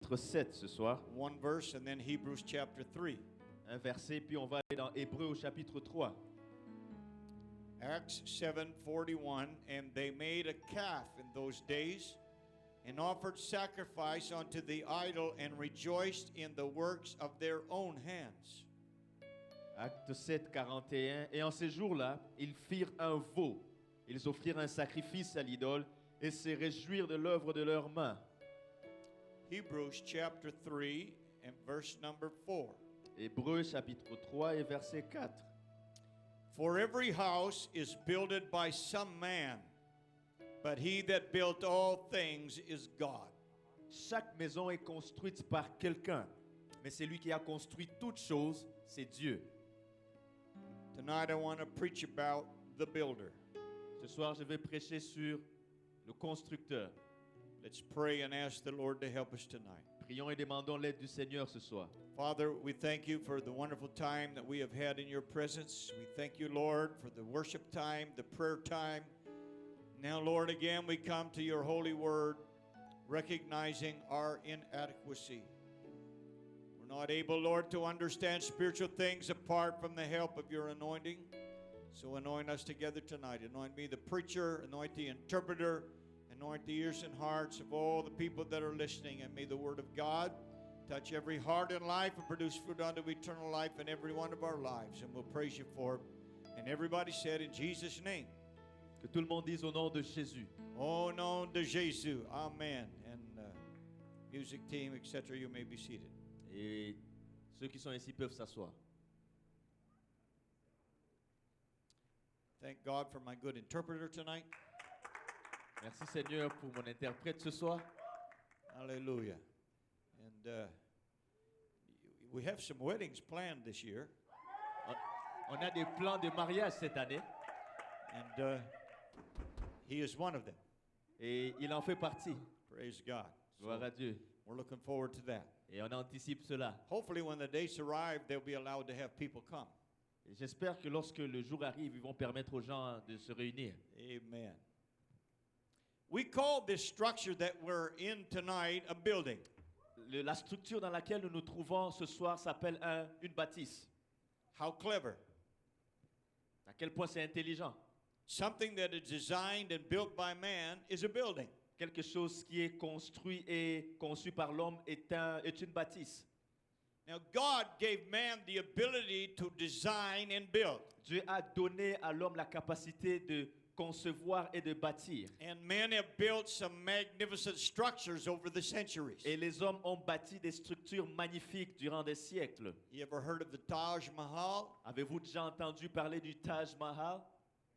chapitre 7 ce soir. One verse, and then Hebrews chapter 3. Un verset, puis on va aller dans Hébreux au chapitre 3. Acts 7:41, and they made a calf in those days, and offered sacrifice unto the idol, and rejoiced in the works of their own hands. Acte 7, 41. Et en ces jours-là, ils firent un veau. Ils offrirent un sacrifice à l'idole et se réjouirent de l'œuvre de leurs mains. Hebrews chapter 3 and verse number 4. Hébreux chapitre 3 et verset 4. For every house is builded by some man, but he that built all things is God. Chaque maison est construite par quelqu'un, mais c'est lui qui a construit toutes choses, c'est Dieu. Tonight I want to preach about the builder. Ce soir, je vais prêcher sur le constructeur. Let's pray and ask the Lord to help us tonight. Prions et demandons l'aide du Seigneur ce soir. Father, we thank you for the wonderful time that we have had in your presence. We thank you, Lord, for the worship time, the prayer time. Now, Lord, again we come to your holy word, recognizing our inadequacy. We're not able, Lord, to understand spiritual things apart from the help of your anointing. So anoint us together tonight. Anoint me, the preacher, anoint the interpreter, anoint the ears and hearts of all the people that are listening, and may the word of God touch every heart and life and produce fruit unto eternal life in every one of our lives. And we'll praise you for it. And everybody said in Jesus' name. Que tout le monde dise au nom de Jésus. Au nom de Jésus. Amen. And music team, etc., you may be seated. Et ceux qui sont ici peuvent s'asseoir. Thank God for my good interpreter tonight. Merci Seigneur pour mon interprète ce soir. Hallelujah. And we have some weddings planned this year. On a des plans de mariage cette année. And he is one of them. Et il en fait partie. Praise God. Gloire à Dieu. We're looking forward to that. Et on anticipe cela. Hopefully when the dates arrive, they'll be allowed to have people come. Et j'espère que lorsque le jour arrive, ils vont permettre aux gens de se réunir. Amen. We call this structure that we're in tonight a building. La structure dans laquelle nous nous trouvons ce soir s'appelle une bâtisse. How clever. À quel point c'est intelligent. Something that is designed and built by man is a building. Quelque chose qui est construit et conçu par l'homme est une bâtisse. Now God gave man the ability to design and build. Dieu a donné à l'homme la capacité de concevoir et de bâtir. And men have built some magnificent structures over the centuries. Et les hommes ont bâti des structures magnifiques durant des siècles. You ever heard of the Taj Mahal? Avez-vous déjà entendu parler du Taj Mahal?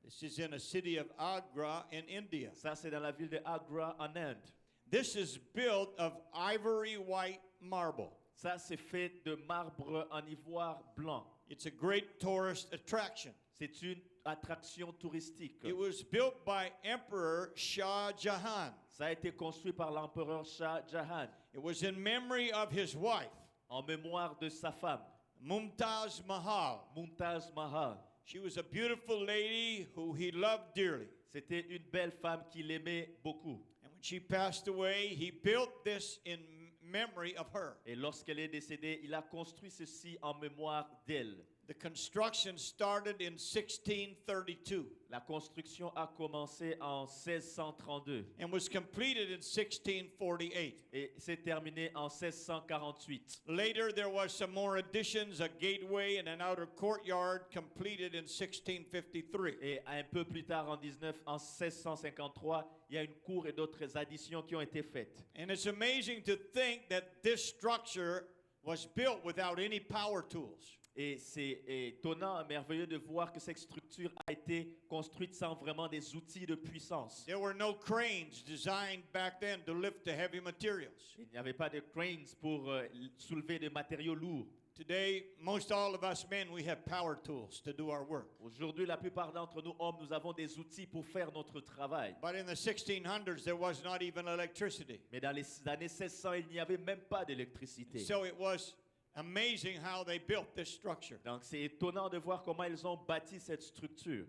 This is in a city of Agra in India. Ça, c'est dans la ville de Agra en Inde. This is built of ivory white marble. Ça, c'est fait de marbre en ivoire blanc. It's a great tourist attraction. C'est une attraction touristique. It was built by Emperor Shah Jahan. Ça a été construit par l'empereur Shah Jahan. It was in memory of his wife, en mémoire de sa femme, Mumtaz Mahal. Mumtaz Mahal. She was a beautiful lady who he loved dearly. C'était une belle femme qu'il aimait beaucoup. And when she passed away, he built this in memory of her. Et lorsqu'elle est décédée, il a construit ceci en mémoire d'elle. The construction started in 1632 La construction a commencé en 1632 and was completed in 1648. et s'est terminée en 1648. Later, there was some more additions, a gateway and an outer courtyard completed in 1653. Et un peu plus tard, en 1653, il y a une cour et d'autres additions qui ont été faites. And it's amazing to think that this structure was built without any power tools. Et c'est étonnant, merveilleux de voir que cette structure a été construite sans vraiment des outils de puissance. There were no cranes designed back then to lift the heavy materials. Il n'y avait pas de cranes pour soulever des matériaux lourds. Today, most all of us men, we have power tools to do our work. Aujourd'hui, la plupart d'entre nous, hommes, nous avons des outils pour faire notre travail. But in the 1600s, there was not even electricity. Mais dans les années 1600, il n'y avait même pas d'électricité. So it was Amazing how they built this structure. Donc c'est étonnant de voir comment ils ont bâti cette structure.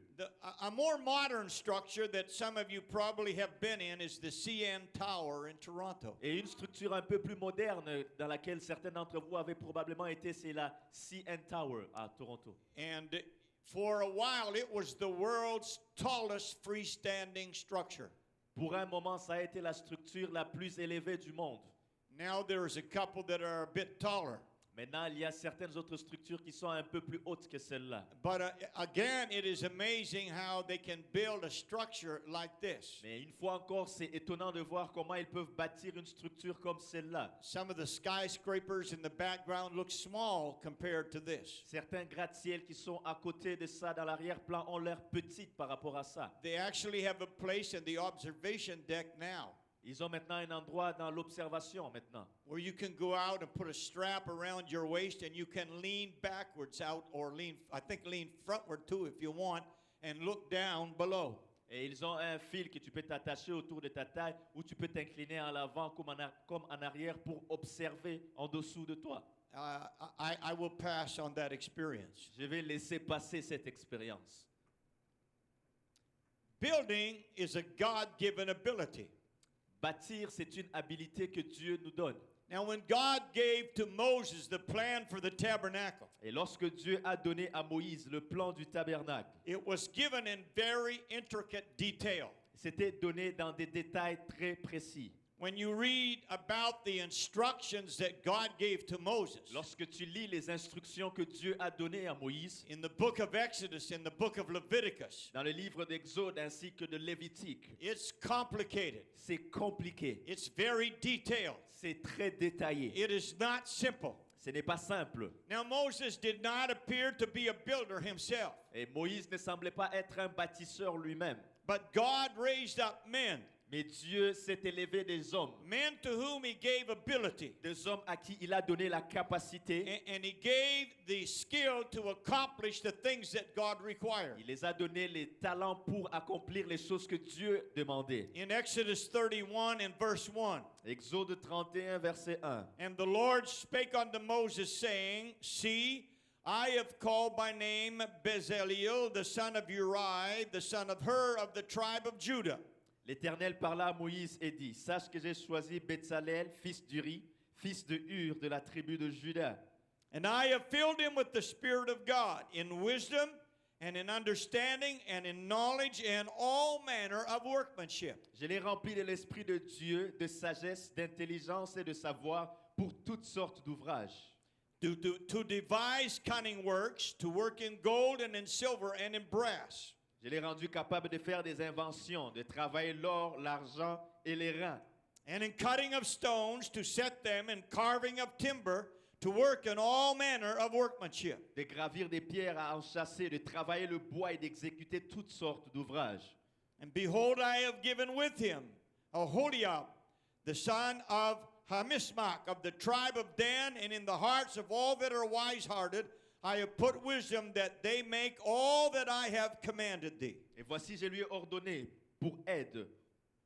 A more modern structure that some of you probably have been in is the CN Tower in Toronto. Et une structure un peu plus moderne dans laquelle certains d'entre vous avaient probablement été, c'est la CN Tower à Toronto. And for a while, it was the world's tallest freestanding structure. Pour un moment, ça a été la structure la plus élevée du monde. Now there's a couple that are a bit taller. Maintenant, il y a certaines autres structures qui sont un peu plus hautes que celle-là. But again, it is amazing how they can build a structure like this. Mais une fois encore, c'est étonnant de voir comment ils peuvent bâtir une structure comme celle-là. Some of the skyscrapers in the background look small compared to this. Certains gratte-ciels qui sont à côté de ça dans l'arrière-plan ont l'air petites par rapport à ça. They actually have a place in the observation deck now Ils ont maintenant un endroit dans l'observation maintenant, where you can go out and put a strap around your waist and you can lean backwards out or lean frontward too if you want and look down below. et ils ont un fil que tu peux t'attacher autour de ta taille ou tu peux t'incliner en avant comme en arrière pour observer en dessous de toi. I will pass on that experience. Je vais laisser passer cette expérience. Building is a God-given ability. Bâtir, c'est une habilité que Dieu nous donne. Now, when God gave to Moses the plan for the tabernacle, Et lorsque Dieu a donné à Moïse le plan du tabernacle, it was given in very intricate detail. c'était donné dans des détails très précis. When you read about the instructions that God gave to Moses Lorsque tu lis les instructions que Dieu a données à Moïse, in the book of Exodus, in the book of Leviticus, dans le livre d'Exode ainsi que de Lévitique, it's complicated. c'est compliqué, It's very detailed. c'est très détaillé. It is not simple. Ce n'est pas simple. Now, Moses did not appear to be a builder himself, Et Moïse ne semblait pas être un bâtisseur lui-même. but God raised up men, Mais Dieu s'est élevé des hommes, men to whom he gave ability. des hommes à qui il a donné la capacité. And he gave the skill to accomplish the things that God required. Il les a donné les talents pour accomplir les choses que Dieu demandait. In Exodus 31 and verse 1, Exode 31, verset 1. and the Lord spake unto Moses, saying, See, I have called by name Bezaleel, the son of Uri, the son of Hur, of the tribe of Judah. L'Éternel parla à Moïse et dit, sache que j'ai choisi Bezaleel, fils d'Uri, fils de Hur, de la tribu de Juda. And I have filled him with the Spirit of God, in wisdom and in understanding and in knowledge and all manner of workmanship. Je l'ai rempli de l'Esprit de Dieu, de sagesse, d'intelligence et de savoir pour toutes sortes d'ouvrages. To devise cunning works, to work in gold and in silver and in brass. Je l'ai rendu capable de faire des inventions, de travailler l'or, l'argent et les reins, And in cutting of stones, to set them, and carving of timber, to work in all manner of workmanship. de gravir des pierres à enchâsser, de travailler le bois et d'exécuter toutes sortes d'ouvrages. And behold, I have given with him Aholiab, the son of Hamismach, of the tribe of Dan, and in the hearts of all that are wise-hearted, I have put wisdom that they make all that I have commanded thee. Et voici, je lui ai ordonné pour aide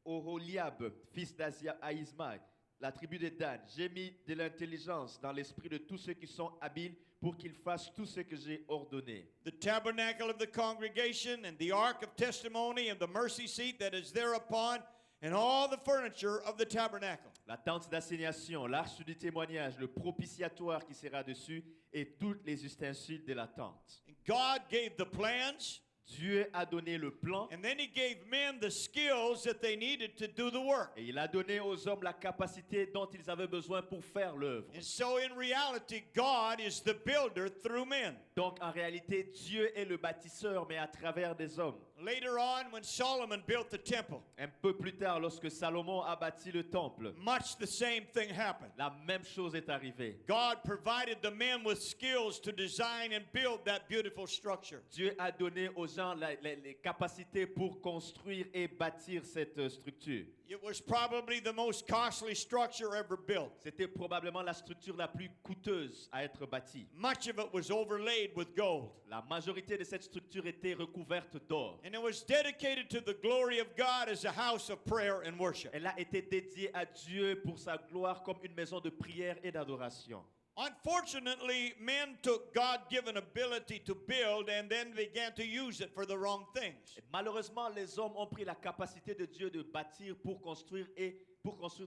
Oholiab, fils d'Ahismac, la tribu de Dan. J'ai mis de l'intelligence dans l'esprit de tous ceux qui sont habiles pour qu'ils fassent tout ce que j'ai ordonné. The tabernacle of the congregation, and the ark of testimony, and the mercy seat that is thereupon, and all the furniture of the tabernacle. La tente d'assignation, l'arche du témoignage, le propitiatoire qui sera dessus et tous les ustensiles de la tente. And God gave the plans, Dieu a donné le plan and then he gave men the skills that they needed to do the work. et il a donné aux hommes la capacité dont ils avaient besoin pour faire l'œuvre. And so in reality, God is the builder through men. Donc en réalité, Dieu est le bâtisseur, mais à travers des hommes. Later on, when Solomon built the temple, Un peu plus tard, lorsque Salomon a bâti le temple, much the same thing happened. la même chose est arrivée. God provided the men with skills to design and build that beautiful structure. Dieu a donné aux gens les capacités pour construire et bâtir cette structure. It was probably the most costly structure ever built. C'était probablement la structure la plus coûteuse à être bâtie. Much of it was overlaid with gold. La majorité de cette structure était recouverte d'or. And it was dedicated to the glory of God as a house of prayer and worship. Elle a été dédiée à Dieu pour sa gloire comme une maison de prière et d'adoration. Unfortunately, men took God-given ability to build and then began to use it for the wrong things. Et malheureusement, les hommes ont pris la capacité de Dieu de bâtir pour construire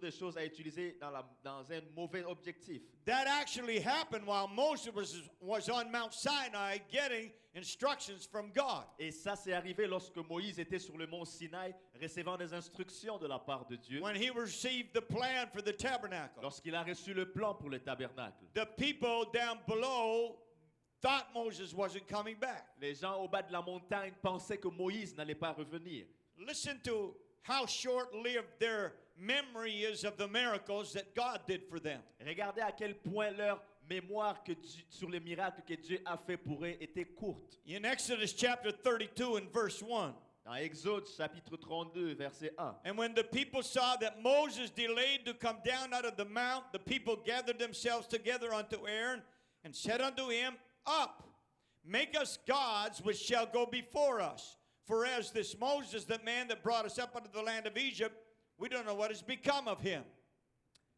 des choses à utiliser dans un mauvais objectif. That actually happened while Moses was on Mount Sinai getting instructions from God. Et ça s'est arrivé lorsque Moïse était sur le mont Sinaï, recevant des instructions de la part de Dieu. When he received the plan for the tabernacle. Lorsqu'il a reçu le plan pour le tabernacle. The people down below thought Moses wasn't coming back. Les gens au bas de la montagne pensaient que Moïse n'allait pas revenir. Listen to how short-lived their memory is of the miracles that God did for them. Regardez à quel point leur mémoire sur les miracles que Dieu a fait pour eux était courte. In Exodus chapter 32 and verse 1. Dans Exode chapitre 32 verset 1. And when the people saw that Moses delayed to come down out of the mount, the people gathered themselves together unto Aaron and said unto him, Up, make us gods which shall go before us. For as this Moses, the man that brought us up out of the land of Egypt, we don't know what has become of him.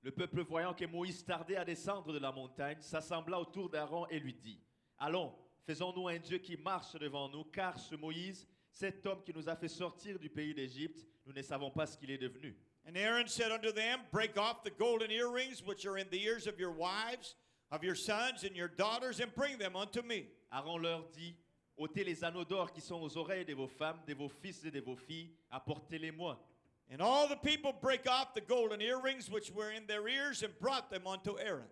Le peuple, voyant que Moïse tardait à descendre de la montagne, s'assembla autour d'Aaron et lui dit, Allons, faisons-nous un Dieu qui marche devant nous, car ce Moïse, cet homme qui nous a fait sortir du pays d'Égypte, nous ne savons pas ce qu'il est devenu. And Aaron said unto them, Break off the golden earrings which are in the ears of your wives, of your sons and your daughters, and bring them unto me. Aaron leur dit, ôtez les anneaux d'or qui sont aux oreilles de vos femmes, de vos fils et de vos filles, apportez-les-moi. And all the people break off the golden earrings which were in their ears and brought them unto Aaron.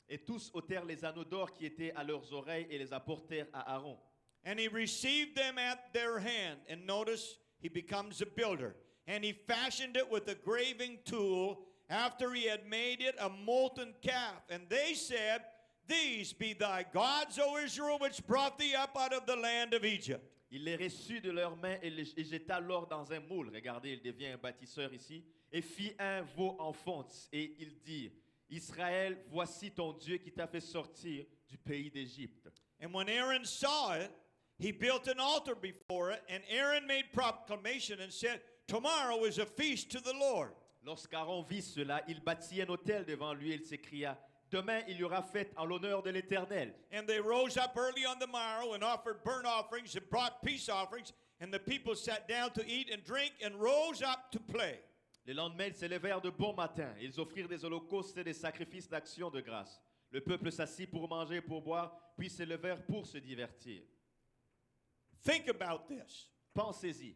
Et tous ôtèrent les anneaux d'or qui étaient à leurs oreilles et les apportèrent à Aaron. And he received them at their hand. And notice, he becomes a builder. And he fashioned it with a graving tool after he had made it a molten calf. And they said, These be thy gods, O Israel, which brought thee up out of the land of Egypt. Il les reçut de leurs mains et jeta l'or dans un moule. Regardez, il devient un bâtisseur ici. Et fit un veau en fonte. Et il dit, Israël, voici ton Dieu qui t'a fait sortir du pays d'Égypte. And when Aaron saw it, he built an altar before it. And Aaron made proclamation and said, Tomorrow is a feast to the Lord. Lorsqu'Aaron vit cela, il bâtit un autel devant lui et il s'écria, Demain, il y aura fête en l'honneur de l'Éternel. And they rose up early on the morrow and offered burnt offerings and brought peace offerings. And the people sat down to eat and drink and rose up to play. Le lendemain, ils se levèrent de bon matin. Ils offrirent des holocaustes et des sacrifices d'action de grâce. Le peuple s'assit pour manger et pour boire, puis se levèrent pour se divertir. Think about this. Pensez-y.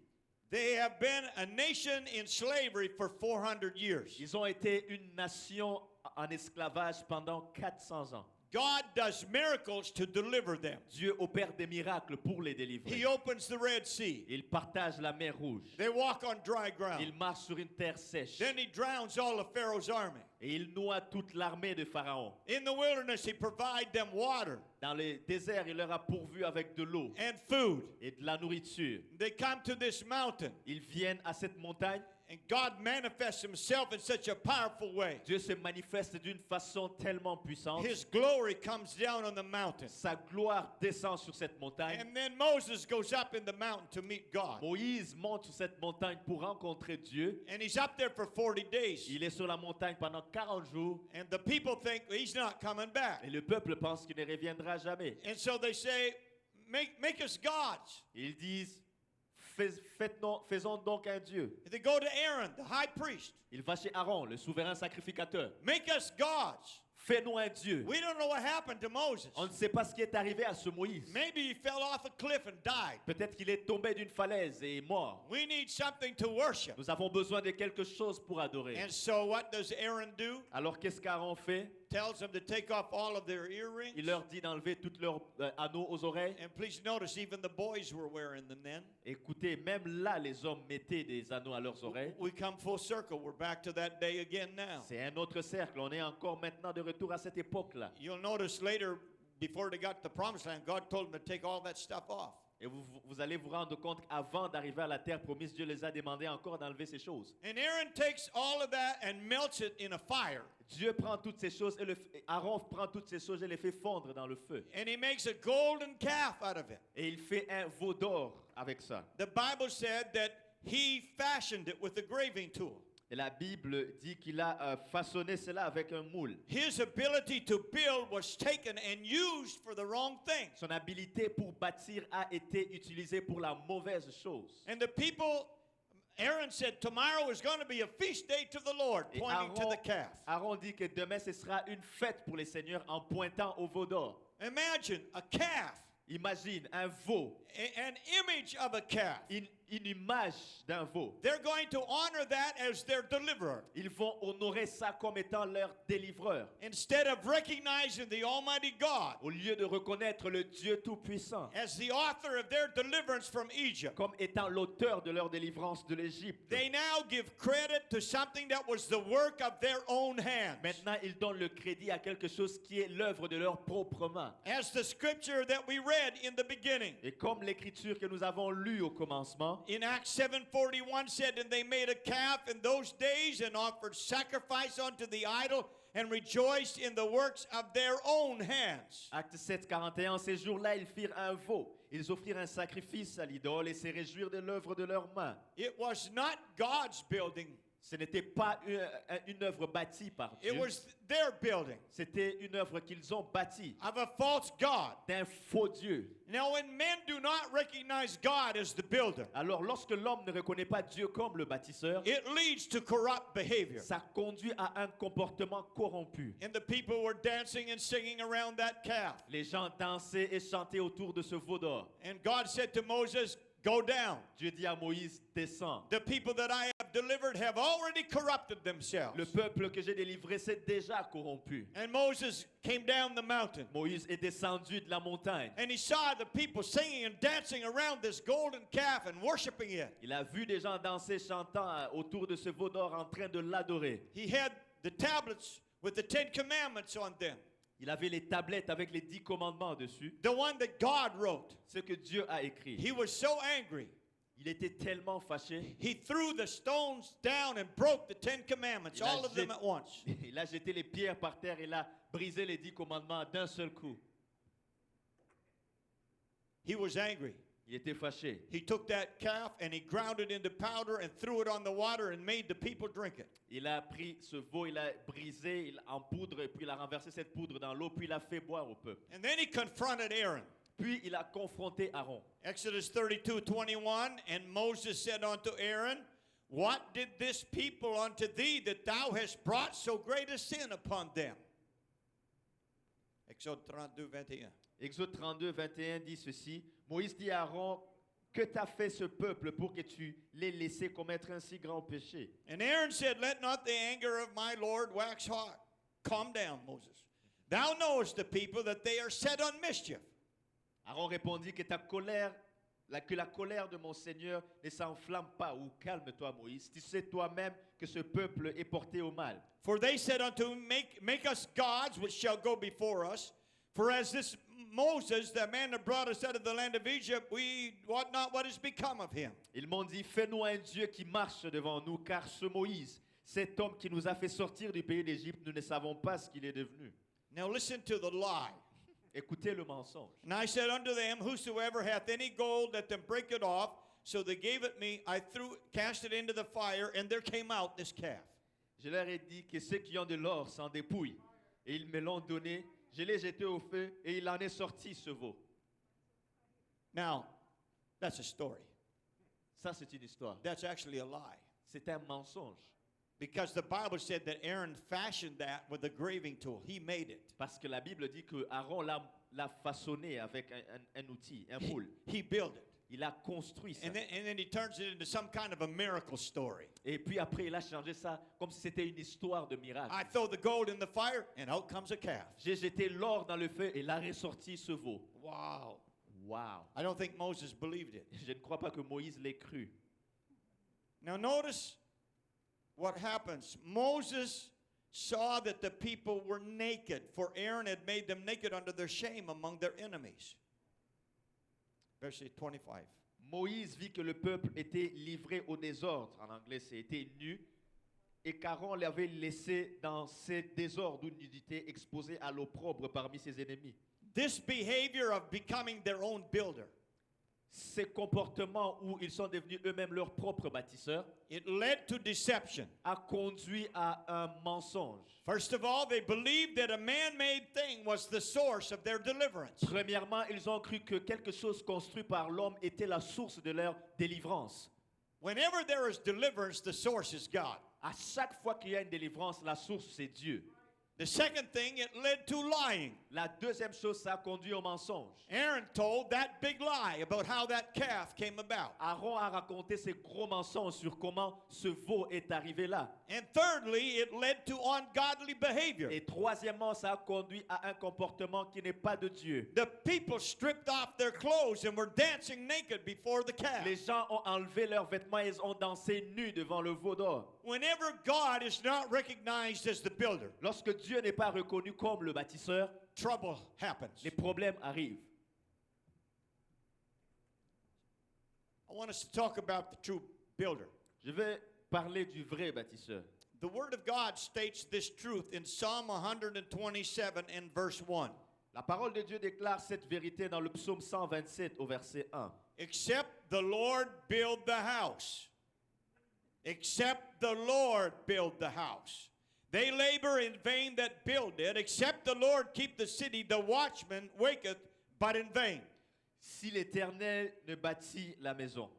They have been a nation in slavery for 400 years. Ils ont été une nation en esclavage pendant 400 ans. God does miracles to deliver them. Dieu opère des miracles pour les délivrer. He opens the Red Sea. Il partage la mer Rouge. They walk on dry ground. Il marche sur une terre sèche. Then he drowns all of Pharaoh's army. Et il noie toute l'armée de Pharaon. In the wilderness, he provides them water Dans le désert, il leur a pourvu avec de l'eau and food. et de la nourriture. They come to this mountain, Ils viennent à cette montagne. and God manifests himself in such a powerful way. Dieu se manifeste d'une façon tellement puissante. His glory comes down on the mountain. Sa gloire descend sur cette montagne. And then Moses goes up in the mountain to meet God. Moïse monte sur cette montagne pour rencontrer Dieu. And he's up there for 40 days. Il est sur la montagne pendant 40 jours. And the people think he's not coming back. Et le peuple pense qu'il ne reviendra jamais. And so they say, make us gods. Ils disent, faisons donc un Dieu. They go to Aaron, the high priest. Il va chez Aaron, le souverain sacrificateur. Make us gods. Fais-nous un Dieu. We don't know what happened to Moses. On ne sait pas ce qui est arrivé à ce Moïse. Maybe he fell off a cliff and died. Peut-être qu'il est tombé d'une falaise et est mort. We need something to worship. Nous avons besoin de quelque chose pour adorer. And so what does Aaron do? Alors qu'est-ce qu'Aaron fait? Tells them to take off all of their earrings. Il leur dit d'enlever tous leurs anneaux aux oreilles. And please notice, even the boys were wearing them then. Écoutez, même là, les hommes mettaient des anneaux à leurs oreilles. We come full circle. We're back to that day again now. C'est un autre cercle. On est encore maintenant de retour à cette époque-là. You'll notice later, before they got to the promised land, God told them to take all that stuff off. Et vous allez vous rendre compte qu'avant d'arriver à la terre promise, Dieu les a demandé encore d'enlever ces choses. And Aaron takes all of that and melts it in a fire. Dieu prend toutes ces choses et Aaron prend toutes ces choses et les fait fondre dans le feu. And he makes a golden calf out of it. Et il fait un veau d'or avec ça. The Bible said that he fashioned it with a graving tool. Et la Bible dit qu'il a façonné cela avec un moule. His ability to build was taken and used for the wrong things. Son habilité pour bâtir a été utilisée pour la mauvaise chose. And the people, Aaron said, tomorrow is going to be a feast day to the Lord, Et pointing to the calf. Aaron dit que demain ce sera une fête pour les seigneurs en pointant au veau d'or. Imagine a calf, Imagine un veau, an image of a calf. une image d'un veau. They're going to honor that as their deliverer. Ils vont honorer ça comme étant leur délivreur. Instead of recognizing the Almighty God Au lieu de reconnaître le Dieu Tout-Puissant as the author of their deliverance from Egypt, comme étant l'auteur de leur délivrance de l'Égypte. they now give credit to something that was the work of their own hands. Maintenant, ils donnent le crédit à quelque chose qui est l'œuvre de leurs propres mains. As the scripture that we read in the beginning. Et comme l'écriture que nous avons lue au commencement, In Acts 7:41 said, and they made a calf in those days and offered sacrifice unto the idol and rejoiced in the works of their own hands. Acte 7:41, ces jours-là, ils firent un veau. Ils offrirent un sacrifice à l'idole et se réjouirent de l'œuvre de leurs mains. It was not God's building. Ce n'était pas une œuvre bâtie par It Dieu. was their building C'était une œuvre qu'ils ont bâtie of a false God. d'un faux Dieu. Now, when men do not recognize God as the builder, Alors, lorsque l'homme ne reconnaît pas Dieu comme le bâtisseur, it leads to corrupt behavior. ça conduit à un comportement corrompu. And the people were dancing and singing around that calf. Les gens dansaient et chantaient autour de ce veau d'or. And God said to Moses, go down. Dieu dit à Moïse, descends. The people that I have delivered have already corrupted themselves. Le peuple que j'ai délivré s'est déjà corrompu. And Moses came down the mountain. Moïse est descendu de la montagne. And he saw the people singing and dancing around this golden calf and worshiping it. Il a vu des gens danser, chantant autour de ce veau d'or en train de l'adorer. He had the tablets with the 10 commandments on them. Il avait les tablettes avec les 10 commandements dessus. The one that God wrote. Ce que Dieu a écrit. He was so angry. Il était tellement fâché. He threw the stones down and broke the 10 commandments, all of them at once. Il a jeté les pierres par terre et il a brisé les 10 commandements d'un seul coup. He was angry. Il était fâché. He took that calf and he ground it into powder and threw it on the water and made the people drink it. Il a pris ce veau, il a brisé en poudre, et puis il a renversé cette poudre dans l'eau, puis il a fait boire au peuple. And then he confronted Aaron. Puis il a confronté Aaron. Exodus 32:21, and Moses said unto Aaron, what did this people unto thee that thou hast brought so great a sin upon them? Exode 32:21. Exode 32, 21 dit ceci. Moïse dit à Aaron, que t'a fait ce peuple pour que tu l'aies laissé commettre un si grand péché? And Aaron said, let not the anger of my Lord wax hot. Calm down, Moses. Thou knowest the people that they are set on mischief. Aaron répondit que que la colère de mon Seigneur ne s'enflamme pas, ou calme-toi Moïse. Tu sais toi-même que ce peuple est porté au mal. For they said unto him, make us gods which shall go before us. For as this Moses, the man that brought us out of the land of Egypt, we wot not what has become of him. Ils m'ont dit, fais-nous un Dieu qui marche devant nous, car ce Moïse, cet homme qui nous a fait sortir du pays d'Égypte, nous ne savons pas ce qu'il est devenu. Now listen to the lie. Écoutez le mensonge. And I said unto them, whosoever hath any gold, let them break it off. So they gave it me. I cast it into the fire, and there came out this calf. Je leur ai dit que ceux qui ont de l'or s'en dépouillent. Et ils me l'ont donné. Je l'ai jeté au feu et il en est sorti ce veau. Now, that's a story. Ça, c'est une histoire. That's actually a lie. C'est un mensonge. Because the Bible said that Aaron fashioned that with a graving tool. He made it. Parce que la Bible dit que Aaron l'a façonné avec un outil, un moule. He built it. Il a construit ça. And then he turns it into some kind of a miracle story. Et puis après, il a changé ça comme si c'était une histoire de miracle. I throw the gold in the fire, and out comes a calf. J'ai jeté l'or dans le feu et il a ressorti ce veau. Wow. Wow. I don't think Moses believed it. Je ne crois pas que Moïse l'ait cru. Now notice what happens. Moses saw that the people were naked, for Aaron had made them naked under their shame among their enemies. Verse 25. Moïse vit que le peuple était livré au désordre. En anglais, c'était nu. Et qu'Aaron l'avait laissé dans ces désordres ou nudité, exposé à l'opprobre parmi ses ennemis. This behavior of becoming their own builder ces comportements où ils sont devenus eux-mêmes leurs propres bâtisseurs it led to deception. a conduit à un mensonge. First of all, they believed that a man-made thing was the source of their deliverance. Premièrement, ils ont cru que quelque chose construit par l'homme était la source de leur délivrance. Whenever there is deliverance, the source is God. À chaque fois qu'il y a une délivrance, la source c'est Dieu. The second thing, it led to lying. La deuxième chose, ça a conduit au mensonge. Aaron told that big lie about how that calf came about. Aaron a raconté ces gros mensonges sur comment ce veau est arrivé là. And thirdly, it led to ungodly behavior. Et troisièmement, ça a conduit à un comportement qui n'est pas de Dieu. The people stripped off their clothes and were dancing naked before the calf. Les gens ont enlevé leurs vêtements et ils ont dansé nus devant le veau d'or. Whenever God is not recognized as the builder, Lorsque Dieu n'est pas reconnu comme le bâtisseur, trouble happens. les problèmes arrivent. I want us to talk about the true builder. Je vais parler du vrai bâtisseur. The Word of God states this truth in Psalm 127 and verse 1. La parole de Dieu déclare cette vérité dans le psaume 127 au verset 1. Except the Lord build the house. Except the Lord build the house. They labor in vain that build it. Except the Lord keep the city, the watchman waketh, but in vain. Si l'Éternel ne bâtit la maison,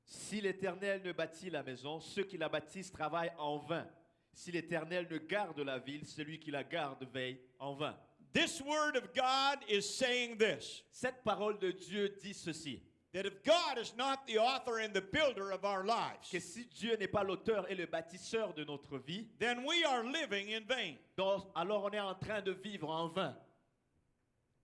si l'Éternel ne bâtit la maison, ceux qui la bâtissent travaillent en vain. Si l'Éternel ne garde la ville, celui qui la garde veille en vain. This word of God is saying this, Cette parole de Dieu dit ceci, that if God is not the author and the builder of our lives, que si Dieu n'est pas l'auteur et le bâtisseur de notre vie, then we are living in vain. donc, alors on est en train de vivre en vain.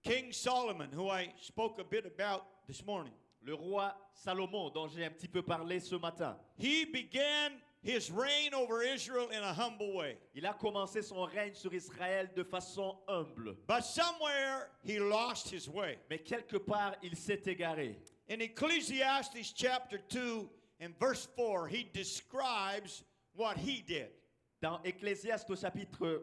King Solomon, who I spoke a bit about this morning, Le roi Salomon, dont j'ai un petit peu parlé ce matin, he began his reign over Israel in a humble way. il a commencé son règne sur Israël de façon humble. But somewhere he lost his way. Mais quelque part, il s'est égaré. In Ecclesiastes chapter 2 and verse 4, he describes what he did. Dans Ecclésiaste au chapitre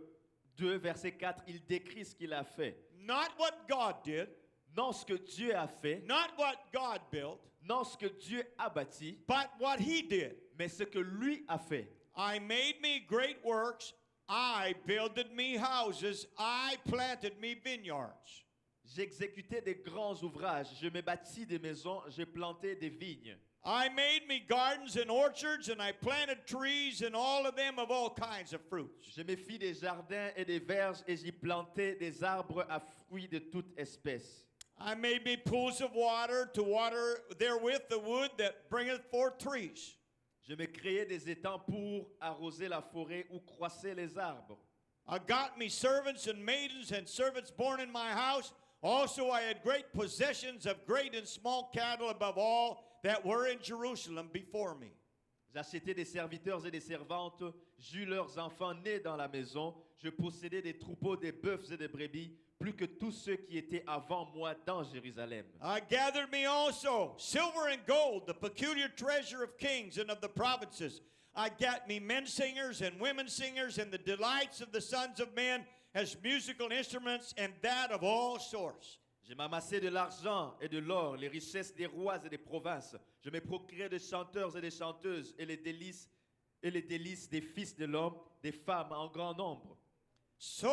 2, verset 4, il décrit ce qu'il a fait. Not what God did, Non ce que Dieu a fait, not what God built, non ce que Dieu a bâti, but what he did. mais ce que lui a fait. I made me great works, I builded me houses, I planted me vineyards. J'ai exécuté des grands ouvrages, je me bâtis des maisons, j'ai planté des vignes. I made me gardens and orchards, and I planted trees, and all of them of all kinds of fruits. Je me fis des jardins et des verges et j'y plantai des arbres à fruits de toute espèce. I made me pools of water to water therewith the wood that bringeth forth trees. Je me créai des étangs pour arroser la forêt où croissaient les arbres. I got me servants and maidens and servants born in my house. Also I had great possessions of great and small cattle above all that were in Jerusalem before me. J'achetai des serviteurs et des servantes, j'eus leurs enfants nés dans la maison, je possédais des troupeaux, des bœufs et des brebis, plus que tous ceux qui étaient avant moi dans Jérusalem. I gathered me also silver and gold, the peculiar treasure of kings and of the provinces. I got me men singers and women singers and the delights of the sons of men as musical instruments and that of all sorts. Je m'amassai de l'argent et de l'or, les richesses des rois et des provinces. Je me procurai des chanteurs et des chanteuses et les délices des fils de l'homme, des femmes en grand nombre. So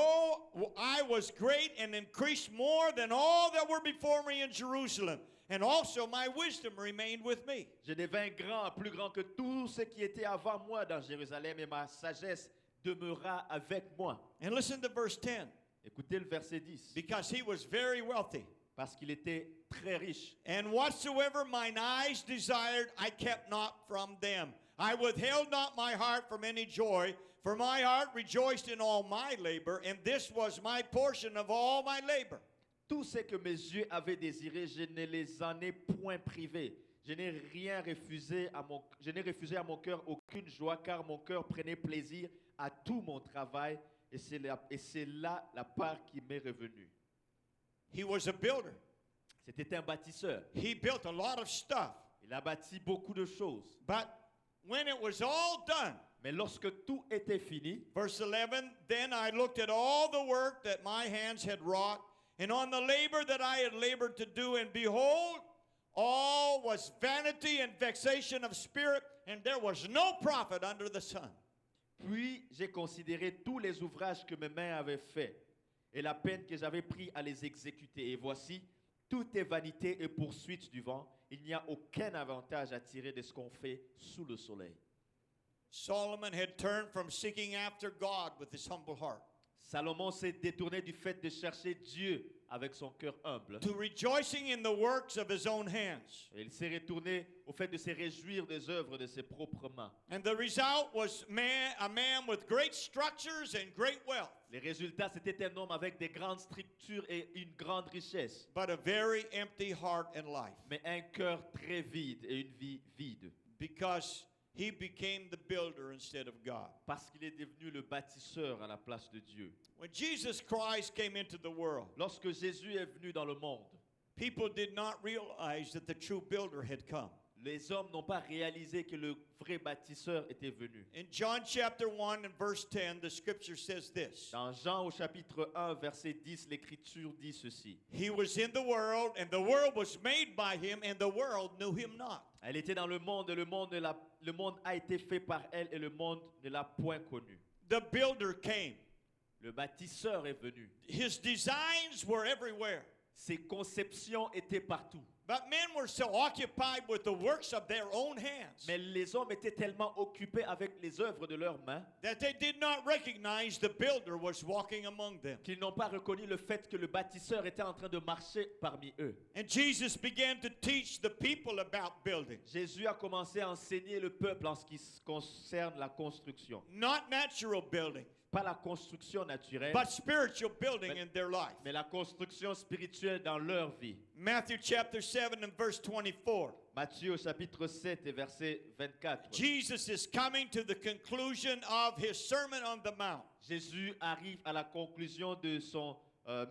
I was great and increased more than all that were before me in Jerusalem. And also my wisdom remained with me. Je devins grand, plus grand que tout ce qui était avant moi dans Jérusalem et ma sagesse demeura avec moi. And listen to verse 10. Écoutez le verset 10. Because he was very wealthy. Parce qu'il était très riche. And whatsoever mine eyes desired, I kept not from them. I withheld not my heart from any joy, for my heart rejoiced in all my labor, and this was my portion of all my labor. Tout ce que mes yeux avaient désiré, je ne les en ai point privés. Je n'ai refusé à mon cœur aucune joie, car mon cœur prenait plaisir à tout mon travail, et c'est là la part qui m'est revenue. He was a builder. C'était un bâtisseur. He built a lot of stuff. Il a bâti beaucoup de choses. But when it was all done, Mais lorsque tout était fini, verse 11, then I looked at all the work that my hands had wrought, and on the labor that I had labored to do, and behold, all was vanity and vexation of spirit, and there was no profit under the sun. Puis j'ai considéré tous les ouvrages que mes mains avaient faits et la peine que j'avais pris à les exécuter. Et voici, tout est vanité et poursuite du vent. Il n'y a aucun avantage à tirer de ce qu'on fait sous le soleil. Solomon had turned from seeking after God with his humble heart Salomon s'est détourné du fait de chercher Dieu avec son cœur humble. to rejoicing in the works of his own hands. Et il s'est retourné au fait de se réjouir des œuvres de ses propres mains. And the result was a man with great structures and great wealth, Les résultats, c'était un homme avec des grandes structures et une grande richesse, but a very empty heart and life, mais un cœur très vide et une vie vide. because he became the builder instead of God. Parce qu'il est devenu le bâtisseur à la place de Dieu. When Jesus Christ came into the world, Lorsque Jésus est venu dans le monde, people did not realize that the true builder had come. les hommes n'ont pas réalisé que le vrai bâtisseur était venu. In John chapter 1 and verse 10, the scripture says this: Dans Jean au chapitre 1, verset 10, l'Écriture dit ceci. He was in the world, and the world was made by him, and the world knew him not. Elle était dans le monde et le monde a été fait par elle et le monde ne l'a point connu. The builder came. Le bâtisseur est venu. His designs were everywhere. Ses conceptions étaient partout. But men were so occupied with the works of their own hands Mais les hommes étaient tellement occupés avec les œuvres de leurs mains that they did not recognize the builder was walking among them. qu'ils n'ont pas reconnu le fait que le bâtisseur était en train de marcher parmi eux. And Jesus began to teach the people about building. Jésus a commencé à enseigner le peuple en ce qui concerne la construction. Not natural building, Pas la construction naturelle, but spiritual building in their life. mais la construction spirituelle dans leur vie. Matthew chapter 7 and verse 24. Matthieu au chapitre 7 et verset 24. Jesus is coming to the conclusion of his Sermon on the Mount. Jésus arrive à la conclusion de son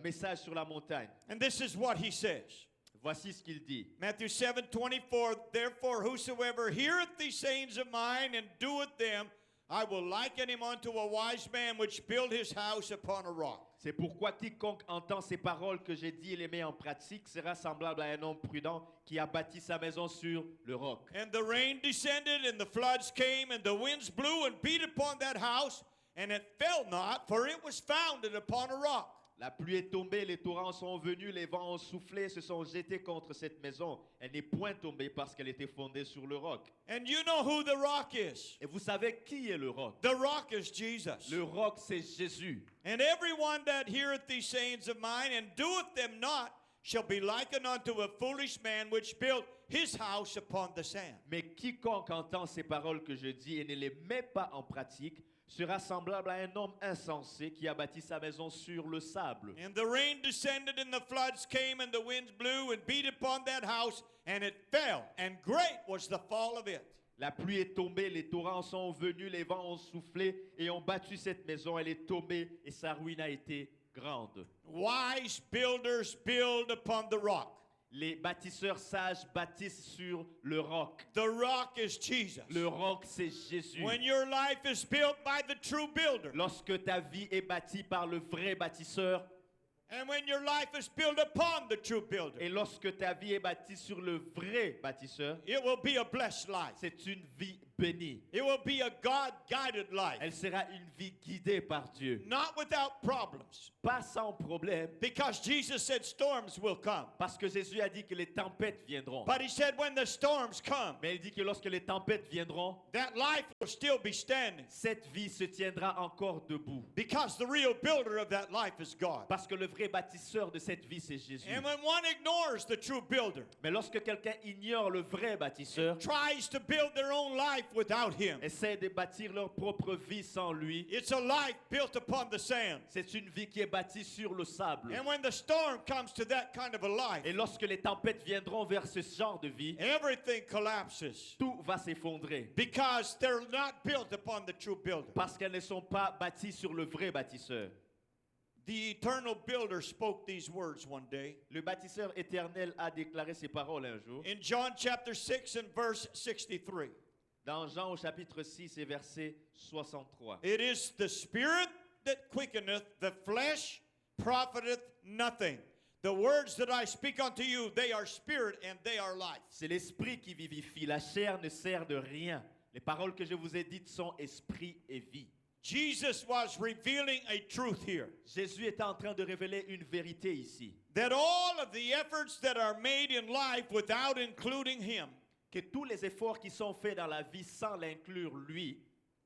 message sur la montagne. And this is what he says. Voici ce qu'il dit. Matthew 7:24. Therefore, whosoever heareth these sayings of mine and doeth them, I will liken him unto a wise man which built his house upon a rock. C'est pourquoi quiconque entend ces paroles que j'ai dit et les met en pratique sera semblable à un homme prudent qui a bâti sa maison sur le roc. And the rain descended, and the floods came, and the winds blew and beat upon that house, and it fell not, for it was founded upon a rock. La pluie est tombée, les torrents sont venus, les vents ont soufflé, se sont jetés contre cette maison. Elle n'est point tombée parce qu'elle était fondée sur le roc. And you know who the rock is. Et vous savez qui est le roc? The rock is Jesus. Le roc, c'est Jésus. And everyone that heareth these sayings of mine and doeth them not shall be likened unto a foolish man which built his house upon the sand. Mais quiconque entend ces paroles que je dis et ne les met pas en pratique sera semblable à un homme insensé qui a bâti sa maison sur le sable. And the rain descended, and the floods came, and the winds blew and beat upon that house, and it fell, and great was the fall of it. La pluie est tombée, les torrents sont venus, les vents ont soufflé et ont battu cette maison. Elle est tombée et sa ruine a été grande. Wise builders build upon the rock. Les bâtisseurs sages bâtissent sur le roc. The rock is Jesus. Le roc, c'est Jésus. When your life is built by the true builder, Lorsque ta vie est bâtie par le vrai bâtisseur, and when your life is built upon the true builder, et lorsque ta vie est bâtie sur le vrai bâtisseur, it will be a blessed life. c'est une vie bénie. It will be a God-guided life. Elle sera une vie guidée par Dieu. Not without problems. Pas sans problème, Because Jesus said storms will come. parce que Jésus a dit que les tempêtes viendront. But he said when the storms come, Mais il dit que lorsque les tempêtes viendront, that life will still be standing. cette vie se tiendra encore debout. Because the real builder of that life is God. Parce que le vrai bâtisseur de cette vie, c'est Jésus. And when one ignores the true builder, Mais lorsque quelqu'un ignore le vrai bâtisseur, tries to build their own life without him, essaie de bâtir leur propre vie sans lui, it's a life built upon the sand. c'est une vie qui est bâtie sur le sable. And when the storm comes to that kind of a life, Et lorsque les tempêtes viendront vers ce genre de vie, everything collapses. tout va s'effondrer. Because they're not built upon the true builder. Parce qu'elles ne sont pas bâties sur le vrai bâtisseur. The eternal builder spoke these words one day. Le bâtisseur éternel a déclaré ces paroles un jour. In John chapter 6 and verse 63. Dans Jean au chapitre 6 et verset 63. It is the spirit that quickeneth, the flesh profiteth nothing. The words that I speak unto you, they are spirit and they are life. C'est l'esprit qui vivifie. La chair ne sert de rien. Les paroles que je vous ai dites sont esprit et vie. Jesus was revealing a truth here. Jésus est en train de révéler une vérité ici. That all of the efforts that are made in life without including him Que tous les efforts qui sont faits dans la vie sans l'inclure lui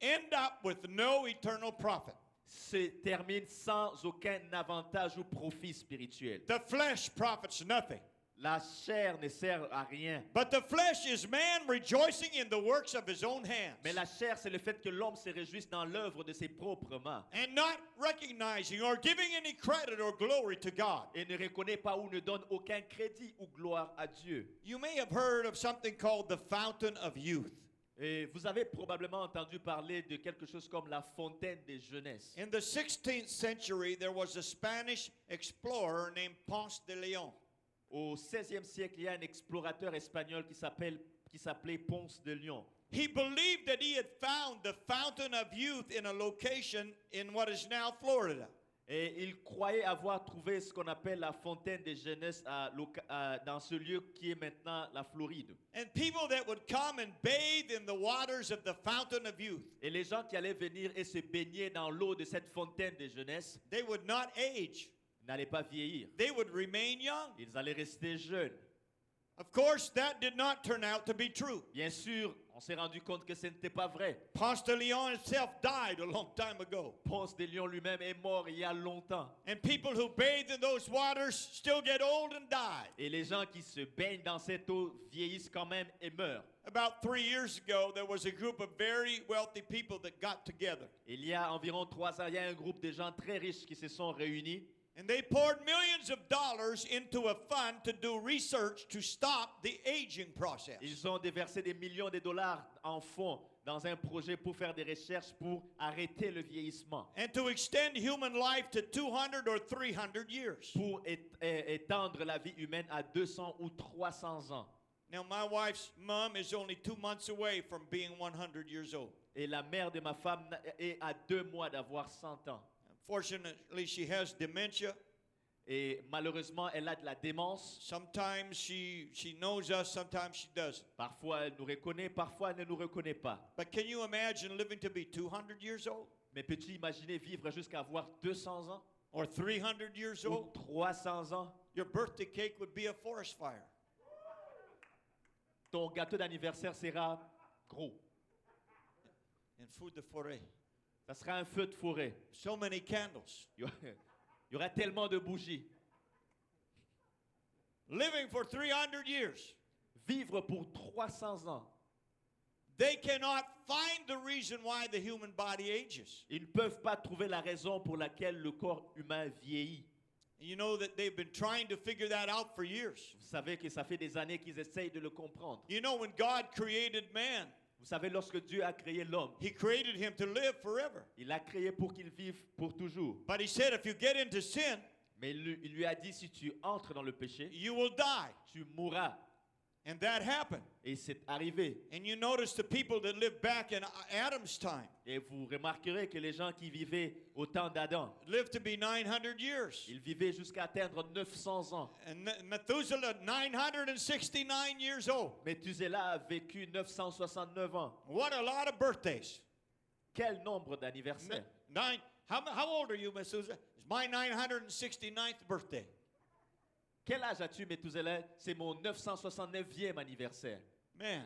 end up with no eternal profit. se terminent sans aucun avantage ou profit spirituel. The flesh profits nothing. La chair ne sert à rien. But the flesh is man rejoicing in the works of his own hands. Mais la chair, c'est le fait que l'homme se réjouisse dans l'œuvre de ses propres mains And not recognizing or giving any credit or glory to God. et ne reconnaît pas ou ne donne aucun crédit ou gloire à Dieu. You may have heard of something called the fountain of youth. Et vous avez probablement entendu parler de quelque chose comme la fontaine des jeunesses. In the 16th century, there was a Spanish explorer named Ponce de Leon. Au XVIe siècle, il y a un explorateur espagnol qui s'appelait Ponce de Leon. He believed that he had found the fountain of youth in a location in what is now Florida. Et il croyait avoir trouvé ce qu'on appelle la fontaine des jeunesses dans ce lieu qui est maintenant la Floride. And people that would come and bathe in the waters of the fountain of youth, Et les gens qui allaient venir et se baigner dans l'eau de cette fontaine des jeunesses they would not age. n'allaient pas vieillir. They would remain young. Ils allaient rester jeunes. Of course, that did not turn out to be true. Bien sûr, on s'est rendu compte que ce n'était pas vrai. Ponce de Leon himself died a long time ago. Ponce de Leon lui-même est mort il y a longtemps. And people who bathe in those waters still get old and die. Et les gens qui se baignent dans cette eau vieillissent quand même et meurent. About 3 years ago, there was a group of very wealthy people that got together. Il y a environ 3 ans, il y a un groupe de gens très riches qui se sont réunis. And they poured millions of dollars into a fund to do research to stop the aging process. Ils ont déversé des millions de dollars en fonds dans un projet pour faire des recherches pour arrêter le vieillissement, And to extend human life to 200 or 300 years. pour étendre la vie humaine à 200 ou 300 ans. Now, my wife's mom is only 2 months away from being 100 years old. Et la mère de ma femme est à 2 mois d'avoir 100 ans. Fortunately, she has dementia. Et malheureusement, elle a de la démence. Sometimes she knows us, sometimes she doesn't. Parfois, elle nous reconnaît, parfois, elle ne nous reconnaît pas. But can you imagine living to be 200 years old Mais peux-tu imaginer vivre jusqu'à avoir 200 ans or 300 years ou old? 300 ans? Your birthday cake would be a forest fire. Ton gâteau d'anniversaire sera gros. And food de forêt. Ça sera un feu de forêt. So many candles. Il y aura tellement de bougies. Living for 300 years. Vivre pour 300 ans. They cannot find the reason why the human body ages. Ils ne peuvent pas trouver la raison pour laquelle le corps humain vieillit. And you know that they've been trying to figure that out for years. Vous savez que ça fait des années qu'ils essayent de le comprendre. You know, when God created man, Vous savez, lorsque Dieu a créé l'homme, He created him to live forever. il l'a créé pour qu'il vive pour toujours. But He said, if you get into sin, Mais il lui a dit, si tu entres dans le péché, you will die. tu mourras. And that happened. Et c'est arrivé. And you notice the people that lived back in Adam's time Et vous remarquerez que les gens qui vivaient au temps d'Adam, lived to be 900 years. ils vivaient jusqu'à atteindre 900 ans. And Methuselah, 969 years old. Methuselah a vécu 969 ans. What a lot of birthdays. Quel nombre d'anniversaires? How old are you, Methuselah? It's my 969th birthday. Quel âge as-tu, Methuselah? C'est mon 969e anniversaire. Man,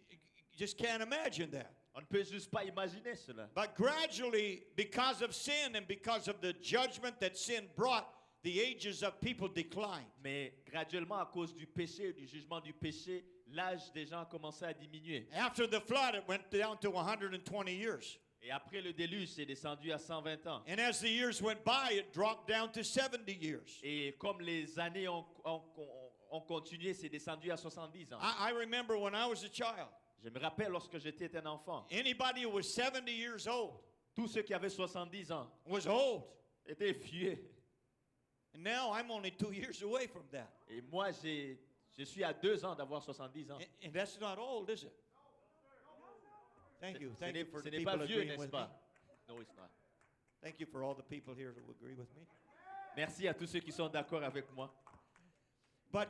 you just can't imagine that. On ne peut juste pas imaginer cela. But gradually, because of sin and because of the judgment that sin brought, the ages of people declined. Mais graduellement, à cause du péché, du jugement du péché, l'âge des gens a commencé à diminuer. After the flood, it went down to 120 years. Et après le déluge, c'est descendu à 120 ans. And as the years went by, it dropped down to 70 years. Et comme les années ont continué, c'est descendu à 70 ans. I remember when I was a child, Je me rappelle lorsque j'étais un enfant, anybody who was 70 years old tous ceux qui avaient 70 ans was old. étaient vieux. And now I'm only 2 years away from that. Et moi, je suis à 2 ans d'avoir 70 ans. And that's not old, is it? Thank you. Ce Thank you n'est for ce the n'est pas people vieux, agreeing n'est-ce with me. pas? No, it's not. Thank you for all the people here who agree with me. Merci à tous ceux qui sont d'accord avec moi. But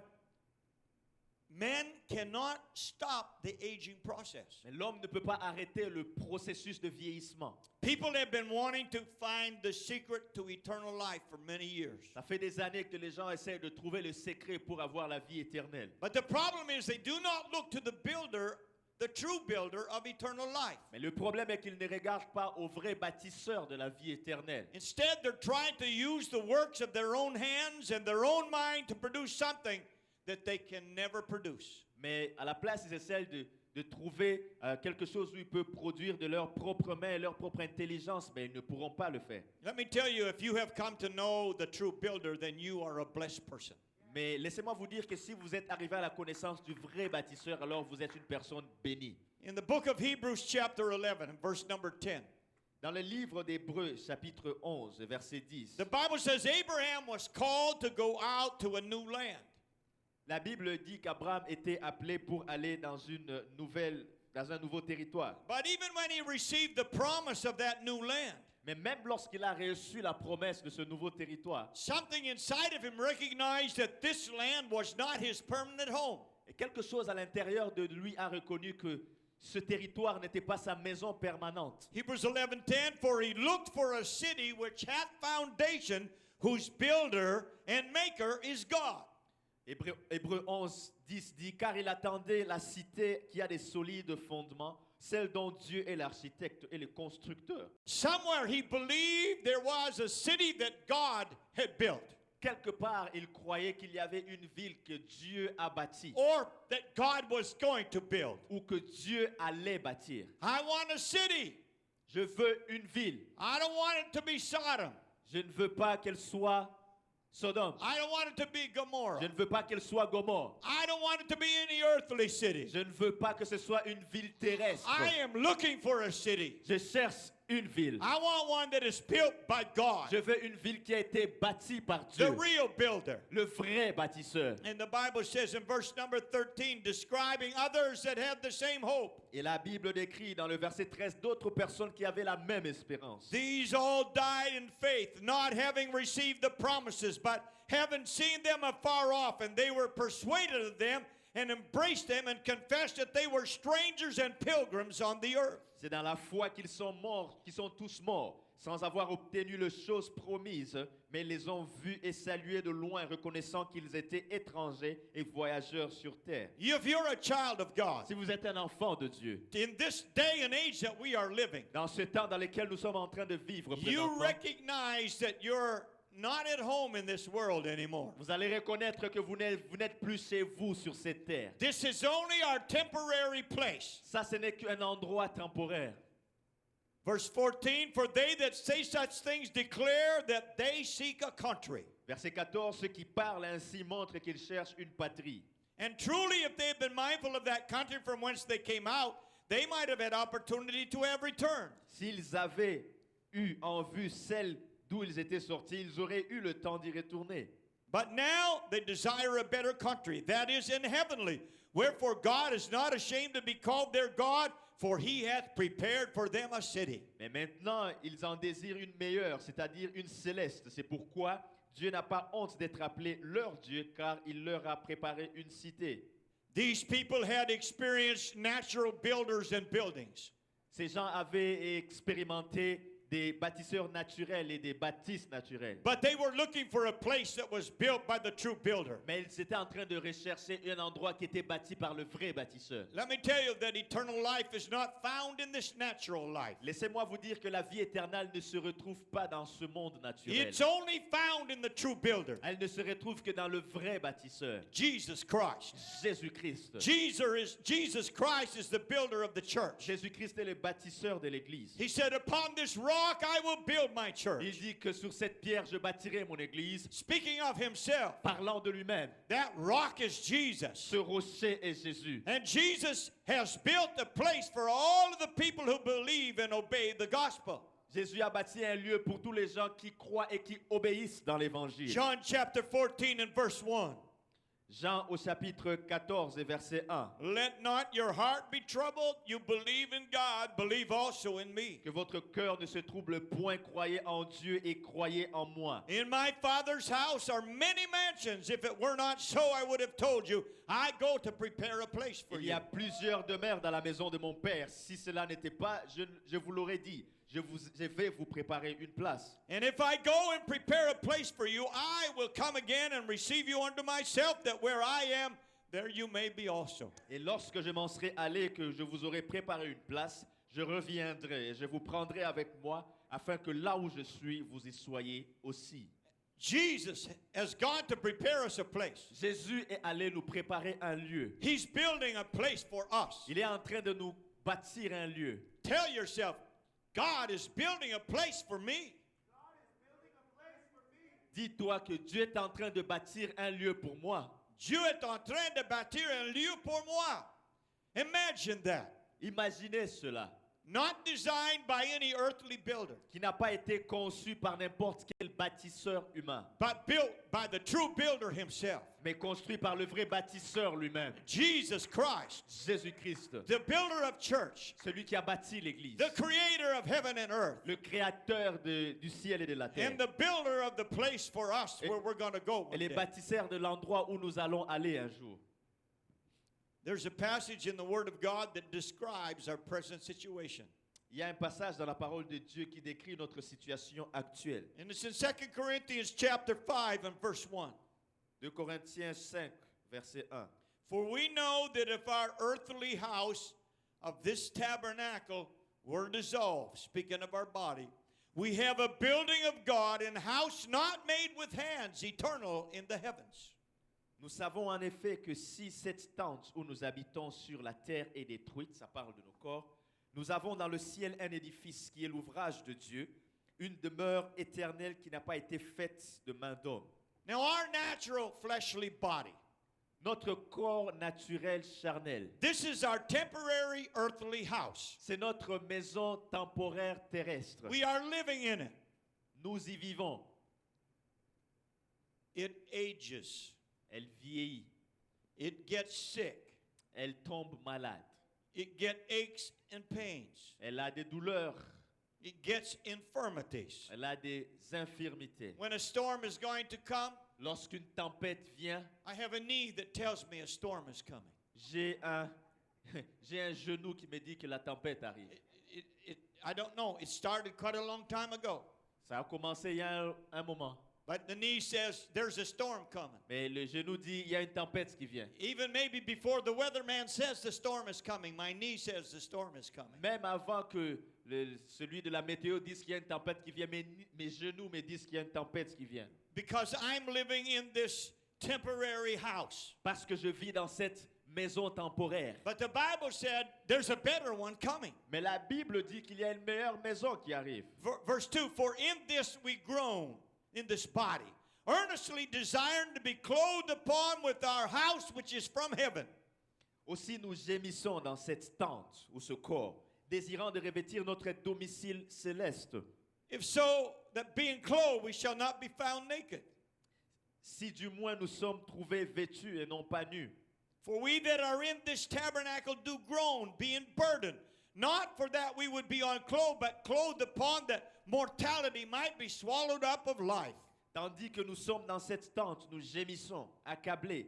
man cannot stop the aging process. Mais l'homme ne peut pas arrêter le processus de vieillissement. People have been wanting to find the secret to eternal life for many years. Ça fait des années que les gens essaient de trouver le secret pour avoir la vie éternelle. But the problem is they do not look to the builder, the true builder of eternal life. Mais le problème est qu'ils ne regardent pas au vrai bâtisseur de la vie éternelle. Instead, they're trying to use the works of their own hands and their own mind to produce something that they can never produce. Mais à la place, ils essaient de trouver quelque chose où ils peuvent produire de leurs propres mains et leur propre intelligence, mais ils ne pourront pas le faire. Let me tell you, if you have come to know the true builder, then you are a blessed person. Mais laissez-moi vous dire que si vous êtes arrivé à la connaissance du vrai bâtisseur, alors vous êtes une personne bénie. In the book of Hebrews, chapter 11, and verse number 10, Dans le livre d'Hébreux, chapitre 11, verset 10, the Bible says Abraham was called to go out to a new land. la Bible dit qu'Abraham était appelé pour aller dans un nouveau territoire. But even when he received the promise of that new land, Mais même lorsqu'il a reçu la promesse de ce nouveau territoire, something inside of him recognized that this land was not his permanent home. et quelque chose à l'intérieur de lui a reconnu que ce territoire n'était pas sa maison permanente. Hebrews 11:10, for he looked for a city which hath foundation, whose builder and maker is God. Hébreux 11, 10 dit, car il attendait la cité qui a des solides fondements, celle dont Dieu est l'architecte et le constructeur. Somewhere he believed there was a city that God had built, Quelque part, il croyait qu'il y avait une ville que Dieu a bâtie, or that God was going to build. ou que Dieu allait bâtir. I want a city. Je veux une ville. I don't want it to be Sodom. Je ne veux pas qu'elle soit Sodome. I don't want it to be Gomorrah. Je ne veux pas qu'elle soit Gomorrhe. I don't want it to be any earthly city. Je ne veux pas que ce soit une ville terrestre. I am looking for a city. Je cherche une ville. I want one that is built by God, Je veux une ville qui a été bâtie par the Dieu, real builder. le vrai bâtisseur. And the Bible says in verse number 13, describing others that have the same hope. Et la Bible décrit dans le verset 13 d'autres personnes qui avaient la même espérance. These all died in faith, not having received the promises, but having seen them afar off, and they were persuaded of them and embraced them and confessed that they were strangers and pilgrims on the earth. C'est dans la foi qu'ils sont morts, qu'ils sont tous morts, sans avoir obtenu les choses promises, mais ils les ont vus et salués de loin, reconnaissant qu'ils étaient étrangers et voyageurs sur terre. If you're a child of God, Si vous êtes un enfant de Dieu, in this day and age that we are living, dans ce temps dans lequel nous sommes en train de vivre you présentement, recognize that you're not at home in this world anymore. vous allez reconnaître que vous n'êtes plus chez vous sur cette terre. This is only our temporary place. Ça, ce n'est qu'un endroit temporaire. Verse 14, for they that say such things declare that they seek a country. Verset 14, ceux qui parlent ainsi montrent qu'ils cherchent une patrie. And truly, if they had been mindful of that country from whence they came out, they might have had opportunity to have returned. S'ils avaient eu en vue celle d'où ils étaient sortis, ils auraient eu le temps d'y retourner. But now they desire a better country, that is in heavenly. Wherefore God is not ashamed to be called their God, for he hath prepared for them a city. Mais maintenant, ils en désirent une meilleure, c'est-à-dire une céleste. C'est pourquoi Dieu n'a pas honte d'être appelé leur Dieu, car il leur a préparé une cité. These people had experienced natural builders and buildings. Ces gens avaient expérimenté des bâtisseurs naturels et des bâtisses naturelles. But they were looking for a place that was built by the true builder. Mais ils étaient en train de rechercher un endroit qui était bâti par le vrai bâtisseur. Let me tell you that eternal life is not found in this natural life. Laissez-moi vous dire que la vie éternelle ne se retrouve pas dans ce monde naturel. It's only found in the true builder, Elle ne se retrouve que dans le vrai bâtisseur, Jesus Christ. Jésus-Christ. Jesus Christ is the builder of the church. Jésus-Christ est le bâtisseur de l'Église. He said, upon this rock I will build my Il church. dit que sur cette pierre je bâtirai mon Église, Speaking of himself, parlant de lui-même. that rock is Jesus. Ce rocher est Jésus. And Jesus has built a place for all of the people who believe and obey the gospel. Jésus a bâti un lieu pour tous les gens qui croient et qui obéissent dans l'Évangile. John chapter 14 and verse 1. Jean au chapitre 14 et verset 1. Let not your heart be troubled. You believe in God, believe also in me. Que votre cœur ne se trouble point, croyez en Dieu et croyez en moi. In my Father's house are many mansions. If it were not so, I would have told you. I go to prepare a place for Il y you. a plusieurs demeures dans la maison de mon Père. Si cela n'était pas, je vous l'aurais dit. Je vais vous préparer une place. And if I go and prepare a place for you, I will come again and receive you unto myself, that where I am, there you may be also. Et lorsque je m'en serai allé, que je vous aurai préparé une place, je reviendrai et je vous prendrai avec moi, afin que là où je suis, vous y soyez aussi. Jesus has gone to prepare us a place. Jésus est allé nous préparer un lieu. He's building a place for us. Il est en train de nous bâtir un lieu. Tell yourself, God is building a place for me. Dis-toi que Dieu est en train de bâtir un lieu pour moi. Dieu est en train de bâtir un lieu pour moi. Imagine that. Imaginez cela, Not designed by any earthly builder, qui n'a pas été conçu par n'importe quel bâtisseur humain, but built by the true builder himself, mais construit par le vrai bâtisseur lui-même, Jesus Christ, Jésus-Christ, the builder of church, celui qui a bâti l'Église, the creator of heaven and earth, le créateur du ciel et de la terre, and the builder of the place for us where we're going to go et one les day. bâtisseurs de l'endroit où nous allons aller un jour. There's a passage in the Word of God that describes our present situation. Il y a un passage dans la parole de Dieu qui décrit notre situation actuelle. And it's in 2 Corinthians chapter 5 and verse 1. 2 Corinthiens 5, verset 1. For we know that if our earthly house of this tabernacle were dissolved, speaking of our body, we have a building of God, an house not made with hands, eternal in the heavens. Nous savons en effet que si cette tente où nous habitons sur la terre est détruite, ça parle de nos corps, nous avons dans le ciel un édifice qui est l'ouvrage de Dieu, une demeure éternelle qui n'a pas été faite de main d'homme. Now, our natural fleshly body, Notre corps naturel charnel, this is our temporary earthly house. c'est notre maison temporaire terrestre. We are living in it. Nous y vivons. It ages, Elle vieillit, it gets sick, elle tombe malade, it gets aches and pains, elle a des douleurs, it gets infirmities. elle a des infirmités. When a storm is going to come, Lorsqu'une tempête vient, I have a knee that tells me a storm is coming. j'ai un, j'ai un genou qui me dit que la tempête arrive. I don't know. It started quite a long time ago. Ça a commencé il y a un moment. But the knee says there's a storm coming. Mais le genou dit, il y a une tempête qui vient. Even maybe before the weatherman says the storm is coming, my knee says the storm is coming. Même avant que celui de la météo dise qu'il y a une tempête qui vient, mes genoux me disent qu'il y a une tempête qui vient. Because I'm living in this temporary house. Parce que je vis dans cette maison temporaire. But the Bible said there's a better one coming. Mais la Bible dit qu'il y a une meilleure maison qui arrive. Verse 2, for in this we groan, in this body, earnestly desiring to be clothed upon with our house which is from heaven. Aussi nous gémissons dans cette tente ou ce corps, désirant de revêtir notre domicile céleste. If so, that being clothed we shall not be found naked. Si du moins nous sommes trouvés vêtus et non pas nus. For we that are in this tabernacle do groan, being burdened, not for that we would be unclothed, but clothed upon that mortality might be swallowed up of life. Tandis que nous sommes dans cette tente, nous gémissons, accablés,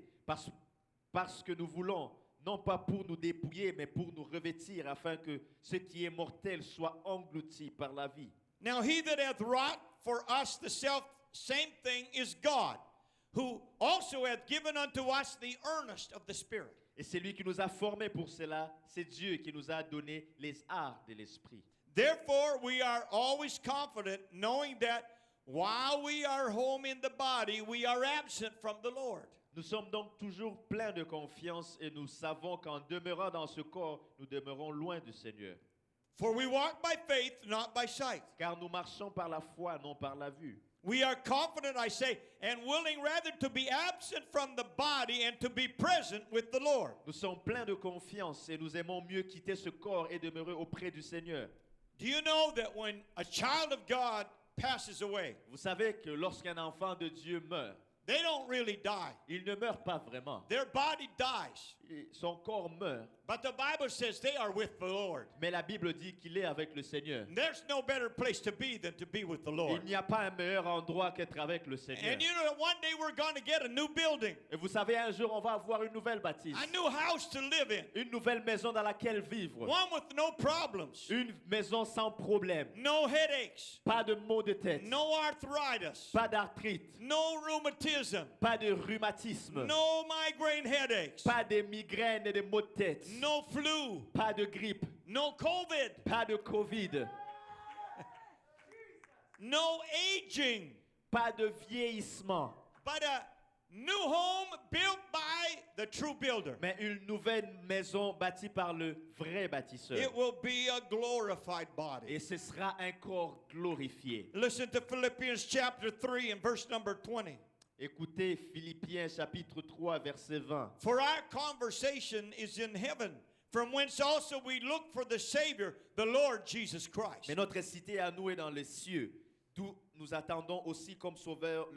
parce que nous voulons, non pas pour nous dépouiller, mais pour nous revêtir, afin que ce qui est mortel soit englouti par la vie. Now he that hath wrought for us the same thing is God, who also hath given unto us the earnest of the Spirit. Et c'est lui qui nous a formés pour cela, c'est Dieu qui nous a donné les arts de l'esprit. Therefore we are always confident, knowing that while we are home in the body, we are absent from the Lord. Nous sommes donc toujours pleins de confiance et nous savons qu'en demeurant dans ce corps, nous demeurons loin du Seigneur. For we walk by faith, not by sight. Car nous marchons par la foi, non par la vue. We are confident, I say, and willing rather to be absent from the body and to be present with the Lord. Nous sommes pleins de confiance et nous aimons mieux quitter ce corps et demeurer auprès du Seigneur. Do you know that when a child of God passes away, Vous savez que lorsqu'un enfant de Dieu meurt, they don't really die. Il ne meurt pas vraiment. Their body dies. Son corps meurt. But the Bible says they are with the Lord. Mais la Bible dit qu'il est avec le Seigneur. And there's no better place to be than to be with the Il Lord. n'y a pas un meilleur endroit qu'être avec le Seigneur. And you know that one day we're going to get a new building, Et vous savez, un jour, on va avoir une nouvelle bâtisse. a new house to live in, Une nouvelle maison dans laquelle vivre. one with no problems, Une maison sans problème. no headaches, Pas de maux de tête. no arthritis, Pas d'arthrite. no rheumatism, Pas de rhumatisme. no migraine headaches, Pas de migraines et de maux de tête. no flu, Pas de grippe. no COVID, Pas de Covid. no aging, Pas de vieillissement. but a new home built by the true builder. Mais une nouvelle maison bâtie par le vrai bâtisseur. It will be a glorified body. Et ce sera un corps glorifié. Listen to Philippians chapter 3 and verse number 20. Écoutez Philippiens chapitre 3 verset 20. For our conversation is in heaven, from whence also we look for the Savior, the Lord Jesus Christ. Mais notre cité à nous est dans les cieux, d'où nous attendons aussi comme sauveur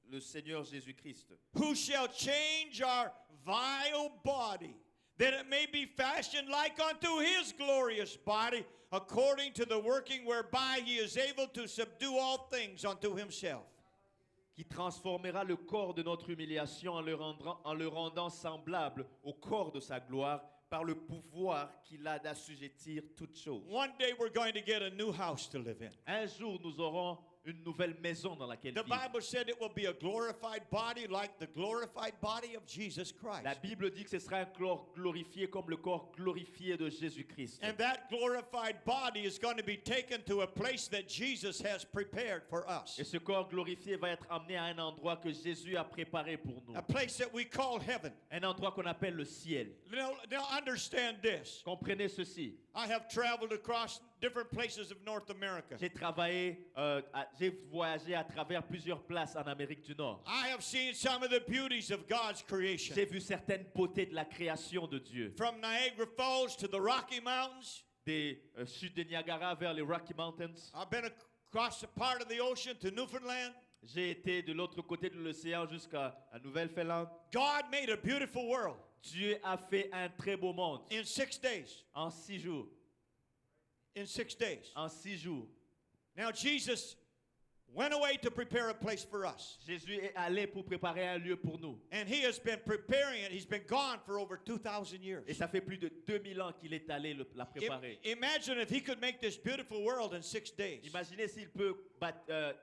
le Seigneur Jésus-Christ, Who shall change our vile body, that it may be fashioned like unto his glorious body, according to the working whereby he is able to subdue all things unto himself. qui transformera le corps de notre humiliation en le rendant semblable au corps de sa gloire par le pouvoir qu'il a d'assujettir toutes choses. One day we're going to get a new house to live in. Un jour, nous aurons une nouvelle maison dans laquelle The vivre. Bible said it will be a glorified body like the glorified body of Jesus Christ. La Bible dit que ce sera un corps glorifié comme le corps glorifié de Jésus-Christ. And that glorified body is going to be taken to a place that Jesus has prepared for us. Et ce corps glorifié va être amené à un endroit que Jésus a préparé pour nous. A place that we call heaven. Un endroit qu'on appelle le ciel. Now understand this. Comprenez ceci. I have traveled across different places of North America. J'ai voyagé à travers plusieurs places en Amérique du Nord. I have seen some of the beauties of God's creation. J'ai vu certaines beautés de la création de Dieu. From Niagara Falls to the Rocky Mountains. Des chutes de Niagara vers les Rocky Mountains. I've been across the part of the ocean to Newfoundland. J'ai été de l'autre côté de l'océan jusqu'à Nouvelle-Finlande. God made a beautiful world Dieu a fait un très beau monde in 6 days. en 6 jours. In 6 days. En 6 jours. Now Jesus went away to prepare a place for us. Jésus est allé pour préparer un lieu pour nous. And he has been preparing it. He's been gone for over 2,000 years. Et ça fait plus de 2000 ans qu'il est allé la préparer. Imagine if he could make this beautiful world in 6 days. Imaginez s'il peut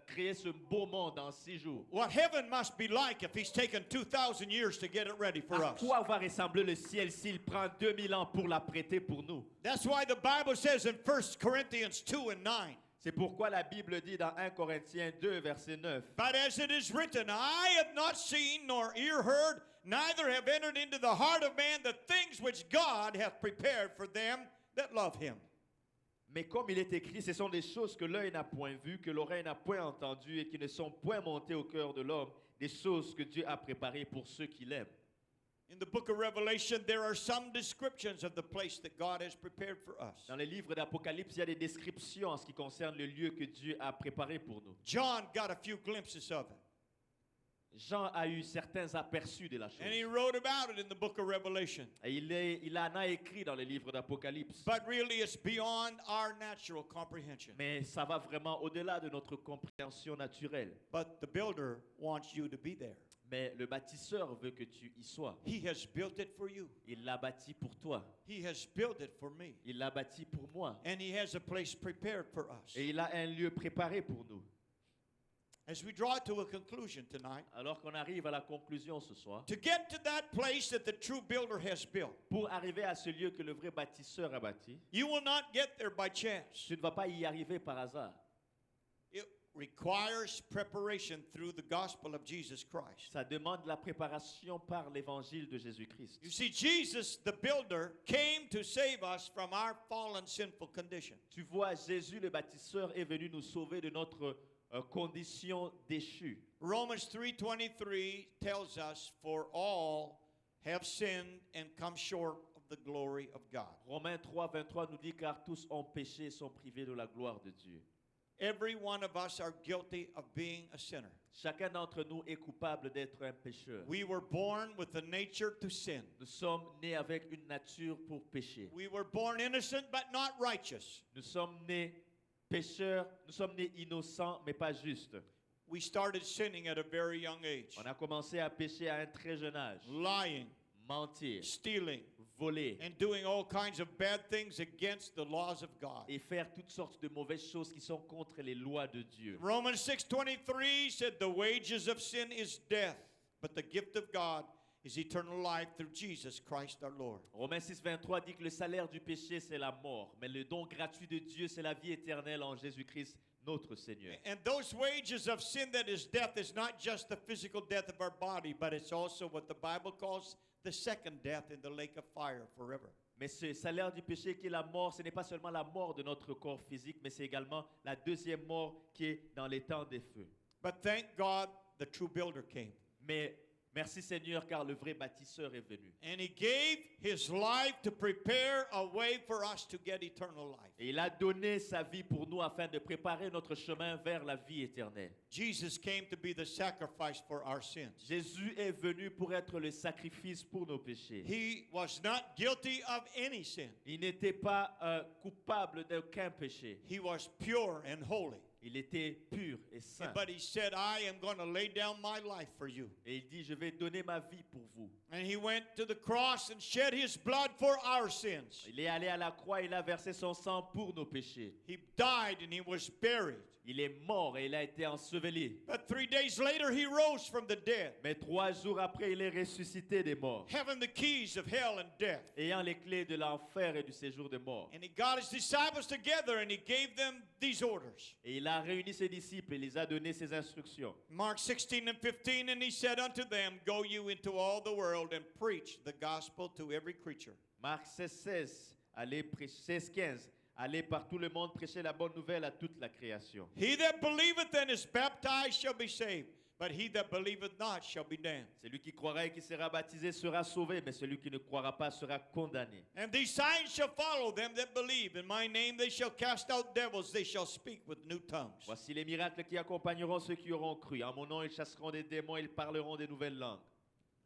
créer ce beau monde en 6 jours. What heaven must be like if he's taken 2,000 years to get it ready for À us. quoi va ressembler le ciel s'il prend 2000 ans pour l'apprêter pour nous? That's why the Bible says in 1 Corinthians 2 and 9, C'est pourquoi la Bible dit dans 1 Corinthiens 2, verset 9, but as it is written, I have not seen nor ear heard, neither have entered into the heart of man the things which God hath prepared for them that love him. mais comme il est écrit, ce sont des choses que l'œil n'a point vues, que l'oreille n'a point entendues et qui ne sont point montées au cœur de l'homme, des choses que Dieu a préparées pour ceux qui l'aiment. In the book of Revelation, there are some descriptions of the place that God has prepared for us. Dans les livres d'Apocalypse, il y a des descriptions en ce qui concerne le lieu que Dieu a préparé pour nous. John got a few glimpses of it, Jean a eu certains aperçus de la chose. and he wrote about it in the book of Revelation. Et il en a écrit dans les livres d'Apocalypse. But really, it's beyond our natural comprehension. Mais ça va vraiment au-delà de notre compréhension naturelle. But the builder wants you to be there. Mais le bâtisseur veut que tu y sois. He has built it for you. Il l'a bâti pour toi. He has built it for me. Il l'a bâti pour moi. And he has a place prepared for us. Et il a un lieu préparé pour nous. As we draw to a conclusion tonight, Alors qu'on arrive à la conclusion ce soir, to get to that place that the true builder has built, pour arriver à ce lieu que le vrai bâtisseur a bâti, you will not get there by chance. tu ne vas pas y arriver par hasard. It requires preparation through the gospel of Jesus Christ. Ça demande la préparation par l'évangile de Jésus-Christ. You see, Jesus, the builder, came to save us from our fallen, sinful condition. Tu vois, Jésus le bâtisseur est venu nous sauver de notre condition déchue. Romans 3:23 tells us, for all have sinned and come short of the glory of God. Romains 3, 23 nous dit car tous ont péché et sont privés de la gloire de Dieu. every one of us are guilty of being a sinner. Chacun d'entre nous est coupable d'être un pécheur. We were born with the nature to sin. Nous sommes nés avec une nature pour pécher. We were born innocent but not righteous. Nous sommes nés pécheurs, nous sommes nés innocents, mais pas justes. We started sinning at a very young age. On a commencé à pécher à un très jeune âge. Lying, Mentir, stealing, voler and doing all kinds of bad things against the laws of God. et faire toutes sortes de mauvaises choses qui sont contre les lois de Dieu. Romans 6:23 said the wages of sin is death, but the gift of God is eternal life through Jesus Christ our Lord. Romains 6:23 dit que le salaire du péché c'est la mort, mais le don gratuit de Dieu c'est la vie éternelle en Jésus-Christ notre Seigneur. And those wages of sin that is death is not just the physical death of our body, but it's also what the Bible calls the second death in the lake of fire forever. Mais ce salaire du péché qui est la mort, ce n'est pas seulement la mort de notre corps physique, mais c'est également la deuxième mort qui est dans les temps des feux. But thank God the true builder came. Mais merci Seigneur car le vrai bâtisseur est venu. And he gave his life to prepare a way for us to get eternal life. Et il a donné sa vie pour nous afin de préparer notre chemin vers la vie éternelle. Jesus came to be the sacrifice for our sins. Jésus est venu pour être le sacrifice pour nos péchés. He was not guilty of any sin. Il n'était pas coupable d'aucun péché. He was pure and holy. Il était pur et saint. But he said, I am going to lay down my life for you. Et il dit, je vais donner ma vie pour vous. And he went to the cross and shed his blood for our sins. Il est allé à la croix, il a versé son sang pour nos péchés. He died and he was buried. Il est mort et il a été enseveli. But 3 days later, he rose from the dead, Mais 3 jours après, il est ressuscité des morts, having the keys of hell and death. ayant les clés de l'enfer et du séjour des morts. And he got his disciples together and he gave them these orders. Et il a réuni ses disciples et les a donné ses instructions. Mark 16 and 15, and he said unto them, Go you into all the world and preach the gospel to every creature. Marc 16, allez prêcher, 16, 15. Allez par tout le monde prêcher la bonne nouvelle à toute la création. He that believeth and is baptized shall be saved, but he that believeth not shall be damned. Celui qui croira et qui sera baptisé sera sauvé, mais celui qui ne croira pas sera condamné. And these signs shall follow them that believe. In my name they shall cast out devils, they shall speak with new tongues. Voici les miracles qui accompagneront ceux qui auront cru. En mon nom, ils chasseront des démons, ils parleront des nouvelles langues.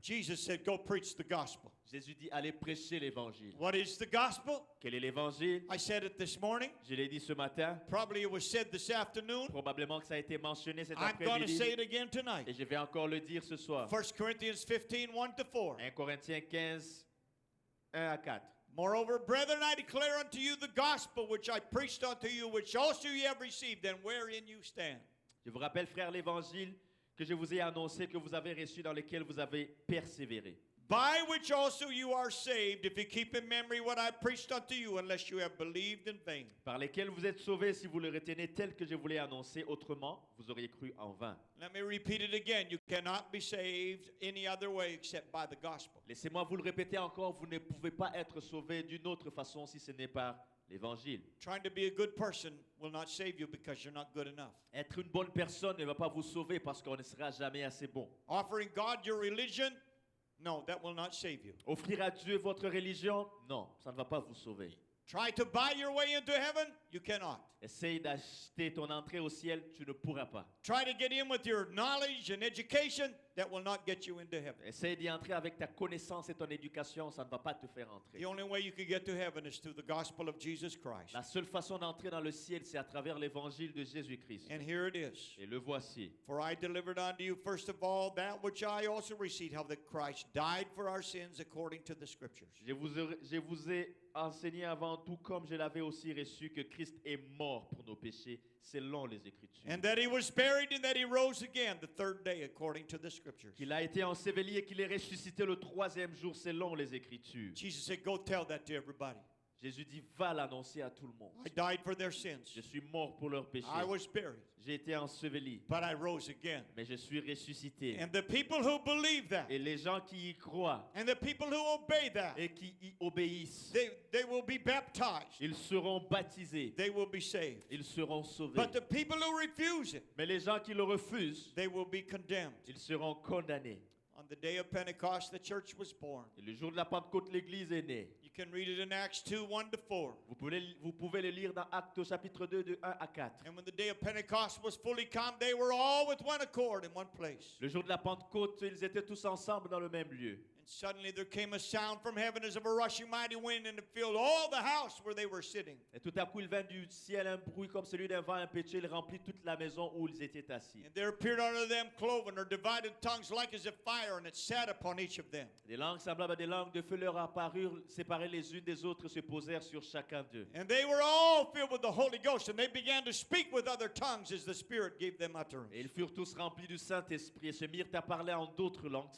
Jesus said, Go preach the gospel. Jésus dit, allez prêcher l'évangile. What is the gospel? Quel est l'évangile? I said it this morning. Je l'ai dit ce matin. Probably it was said this afternoon. Probablement que ça a été mentionné cet I'm going to say après-midi. it again tonight. Et je vais encore le dire ce soir. 1 Corinthians 15, 1-4. 1 Corinthiens 15, 1 à 4. Moreover, brethren, I declare unto you the gospel which I preached unto you, which also ye have received, and wherein you stand. Je vous rappelle, frères, l'évangile que je vous ai annoncé, que vous avez reçu, dans lequel vous avez persévéré. By which also you are saved, if you keep in memory what I preached unto you, unless you have believed in vain. Par lesquels vous êtes sauvés si vous le retenez tel que je vous l'ai annoncé. Autrement, vous auriez cru en vain. Let me repeat it again. You cannot be saved any other way except by the gospel. Laissez-moi vous le répéter encore, vous ne pouvez pas être sauvés d'une autre façon si ce n'est par l'évangile. Trying to be a good person will not save you because you're not good enough. Être une bonne personne ne va pas vous sauver parce qu'on ne sera jamais assez bon. Offering God your religion, no, that will not save you. Offrir à Dieu votre religion, non, ça ne va pas vous sauver. Try to buy your way into heaven, you cannot. Essaye d'acheter ton entrée au ciel, tu ne pourras pas. Try to get in with your knowledge and education, that will not get you into heaven. Essaye d'y entrer avec ta connaissance et ton éducation, ça ne va pas te faire entrer. The only way you can get to heaven is through the gospel of Jesus Christ. La seule façon d'entrer dans le ciel, c'est à travers l'évangile de Jésus-Christ. And here it is. Et le voici. For I delivered unto you first of all that which I also received, how that Christ died for our sins according to the scriptures. Je vous ai enseigné avant tout, comme je l'avais aussi reçu, que Christ est mort pour nos péchés, selon les Écritures. And that he was buried and that he rose again the third day according to the scriptures. Qu'il a été enseveli et qu'il est ressuscité le 3e jour, selon les Écritures. Jesus said, Go tell that to everybody. Jésus dit, va l'annoncer à tout le monde. I died for their sins. Je suis mort pour leurs péchés. I was buried, J'ai été enseveli, but I rose again. mais je suis ressuscité. And the people who believe that, Et les gens qui y croient and the people who obey that, et qui y obéissent, they will be baptized. ils seront baptisés, They will be saved. ils seront sauvés. But the people who refuse it, Mais les gens qui le refusent, they will be condemned. ils seront condamnés. On the day of Pentecost, the church was born. Et le jour de la Pentecôte, l'Église est née. You can read it in Acts 2, 1 to 4. Vous pouvez le lire dans Actes au chapitre 2 de 1 à 4. And when the day of Pentecost was fully come, they were all with one accord in one place. Le jour de la Pentecôte, ils étaient tous ensemble dans le même lieu. And suddenly there came a sound from heaven as of a rushing mighty wind, and it filled all the house where they were sitting. Et tout à coup, il vint du ciel un bruit comme celui d'un vent impétueux, il remplit toute la maison où ils étaient assis. And there appeared unto them cloven or divided tongues like as if fire, and it sat upon each of them. Des langues semblables à des langues de feu leur apparurent, séparées les unes des autres, se posèrent sur chacun d'eux. And they were all filled with the Holy Ghost, and they began to speak with other tongues as the Spirit gave them utterance. Et ils furent tous remplis du Saint-Esprit et se mirent à parler en d'autres langues,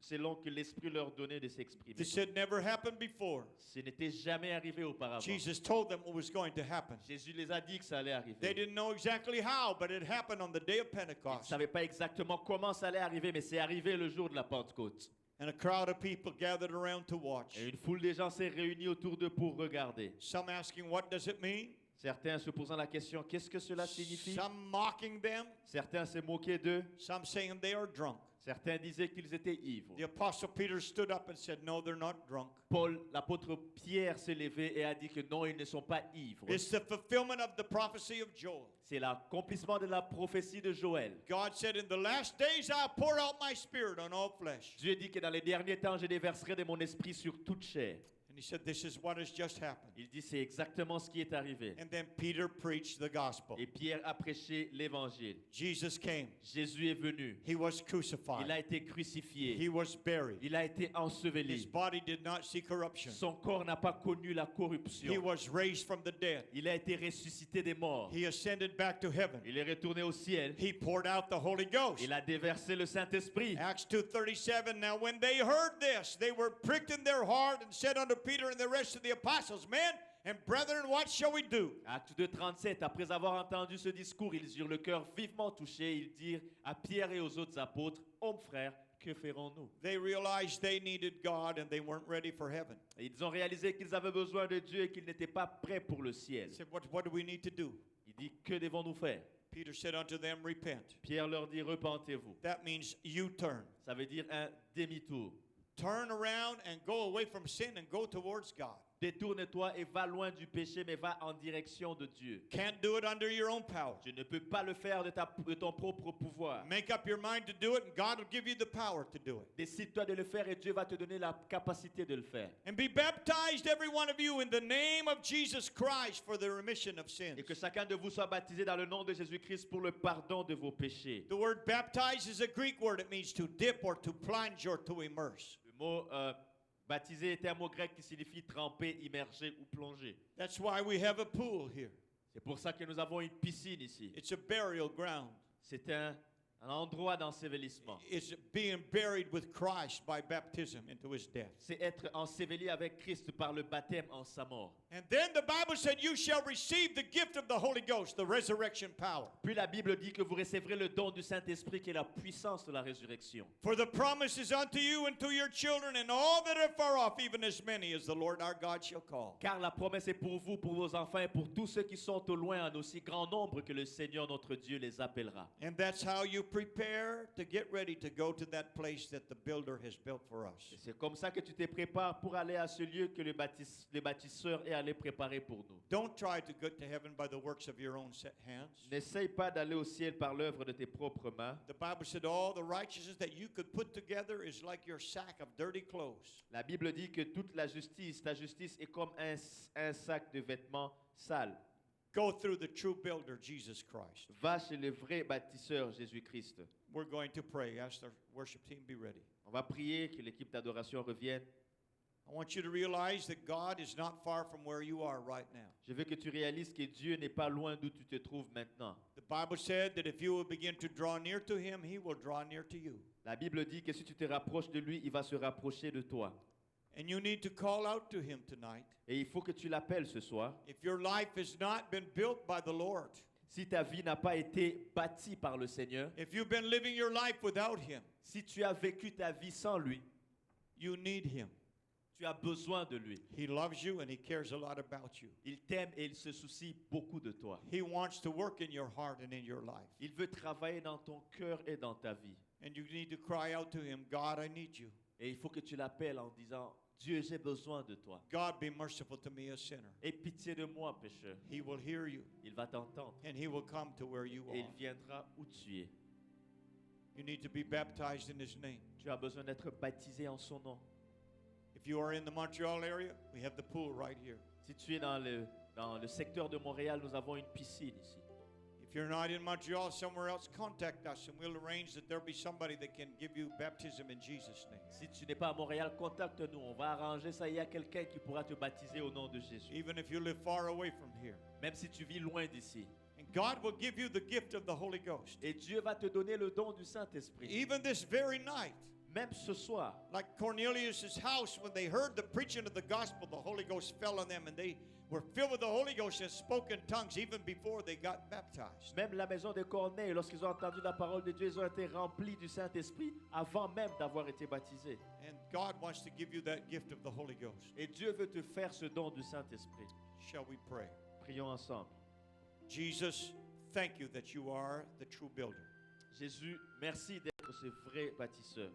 selon que l'Esprit leur donnait de s'exprimer. This had never happened before. Ce n'était jamais arrivé auparavant. Jesus told them what was going to happen. Jésus les a dit que ça allait They arriver. didn't know exactly how, but it happened on the day of Ils ne Pentecost. savaient pas exactement comment ça allait arriver, mais c'est arrivé le jour de la Pentecôte. And a crowd of people gathered around to watch. Et une foule de gens s'est réunie autour d'eux pour regarder. Some asking, what does it mean? Certains se posant la question, qu'est-ce que cela signifie? Some mocking them. Certains se moquaient d'eux. Some saying they are drunk. Certains disaient qu'ils étaient ivres. The apostle Peter stood up and said, no, they're not drunk. Paul, l'apôtre Pierre s'est levé et a dit que non, ils ne sont pas ivres. It's the fulfillment of the prophecy of Joel. C'est l'accomplissement de la prophétie de Joël. God said, in the last days I'll pour out my spirit on all flesh. Dieu dit que dans les derniers temps, je déverserai de mon esprit sur toute chair. And he said, this is what has just happened. Il dit, c'est exactement ce qui est arrivé. And then Peter preached the gospel. Et Pierre a prêché l'évangile. Jesus came. Jésus est venu. He was Il crucified. a été crucifié. He was buried. Il a été His enseveli. body did not see corruption. Son corps n'a pas connu la He corruption. was raised from the dead. Il a été ressuscité des morts. He ascended back to heaven. Il est retourné au ciel. He poured out the Holy Ghost. Il a déversé le Saint-Esprit. Acts 2:37. Now when they heard this, they were pricked in their heart and said unto Peter and the rest of the apostles, men and brethren, what shall we do? Acte 2:37. Après avoir entendu ce discours, ils eurent le cœur vivement touché. Ils dirent à Pierre et aux autres apôtres, hommes frères, que ferons-nous? They realized they needed God and they weren't ready for heaven. Et ils ont réalisé qu'ils avaient besoin de Dieu et qu'ils n'étaient pas prêts pour le ciel. They said, what do we need to do? Il dit, que devons-nous faire? Peter said unto them, repent. Pierre leur dit, repentez-vous. That means you turn. Ça veut dire un demi-tour. Turn around and go away from sin and go towards God. Détourne-toi et va loin du péché, mais va en direction de Dieu. Can't do it under your own power. Tu ne peux pas le faire de ton propre pouvoir. Make up your mind to do it and God will give you the power to do it. Décide-toi de le faire et Dieu va te donner la capacité de le faire. And be baptized, every one of you, in the name of Jesus Christ for the remission of sins. Et que chacun de vous soit baptisé dans le nom de Jésus-Christ pour le pardon de vos péchés. The word baptize is a Greek word. It means to dip or to plunge or to immerse. Le mot baptisé est un mot grec qui signifie tremper, immerger ou plonger. That's why we have a pool here. C'est pour ça que nous avons une piscine ici. It's a burial ground. C'est un endroit d'ensevelissement. It's being buried with Christ by baptism into his death. C'est être enseveli avec Christ par le baptême en sa mort. And then the Bible said, you shall receive the gift of the Holy Ghost, the resurrection power. Puis la Bible dit que vous recevrez le don du Saint-Esprit qui est la puissance de la résurrection. For the promise is unto you and to your children and all that are far off, even as many as the Lord our God shall call. Car la promesse est pour vous, pour vos enfants et pour tous ceux qui sont au loin, en aussi grand nombre que le Seigneur notre Dieu les appellera. And that's how you prepare to get ready to go to that place that the builder has built for us. Et c'est comme ça que tu te prépares pour aller à ce lieu que le bâtisseur est allé préparer pour nous. Don't try to get to heaven by the works of your own hands. N'essaye pas d'aller au ciel par l'œuvre de tes propres mains. The Bible said all the righteousness that you could put together is like your sack of dirty clothes. La Bible dit que toute la justice, ta justice est comme un sac de vêtements sales. Go through the true builder, Jesus Christ. Va chez le vrai bâtisseur, Jésus-Christ. We're going to pray. Ask the worship team be ready. On va prier que l'équipe d'adoration revienne. I want you to realize that God is not far from where you are right now. Je veux que tu réalises que Dieu n'est pas loin d'où tu te trouves maintenant. The Bible said that if you will begin to draw near to him, he will draw near to you. La Bible dit que si tu te rapproches de lui, il va se rapprocher de toi. And you need to call out to him tonight. Et il faut que tu l'appelles ce soir. If your life has not been built by the Lord, Si ta vie n'a pas été bâtie par le Seigneur, if you've been living your life without him, si tu as vécu ta vie sans lui, you need him. tu as besoin de lui. He loves you and he cares a lot about you. Il t'aime et il se soucie beaucoup de toi. He wants to work in your heart and in your life. Il veut travailler dans ton cœur et dans ta vie. And you need to cry out to him, God, I need you. Et il faut que tu l'appelles en disant, Dieu, j'ai besoin de toi. God, be merciful to me, a sinner. Aie pitié de moi, pécheur. He will hear you, Il va t'entendre and he will come to where you et il are. viendra où tu es. You need to be baptized in his name. Tu as besoin d'être baptisé en son nom. If you are in the Montreal area, we have the pool right here. Si tu es dans le secteur de Montréal, nous avons une piscine ici. If you're not in Montreal, somewhere else, contact us and we'll arrange that there'll be somebody that can give you baptism in Jesus' name. Si tu n'es pas à Montréal, contacte-nous. On va arranger ça. Il y a quelqu'un qui pourra te baptiser au nom de Jésus. Even if you live far away from here. Même si tu vis loin d'ici. And God will give you the gift of the Holy Ghost. Et Dieu va te donner le don du Saint-Esprit. Even this very night, Même ce soir, like Cornelius' house, when they heard the preaching of the gospel, the Holy Ghost fell on them and they were filled with the Holy Ghost and spoke in tongues even before they got baptized. même la maison de Corneille, lorsqu'ils ont entendu la parole de Dieu, ils ont été remplis du Saint-Esprit avant même d'avoir été baptisés. And God wants to give you that gift of the Holy Ghost. Et Dieu veut te faire ce don du Saint-Esprit. Shall we pray? Prions ensemble. Jesus, thank you that you are the true builder. Jésus, merci d'être ce vrai bâtisseur.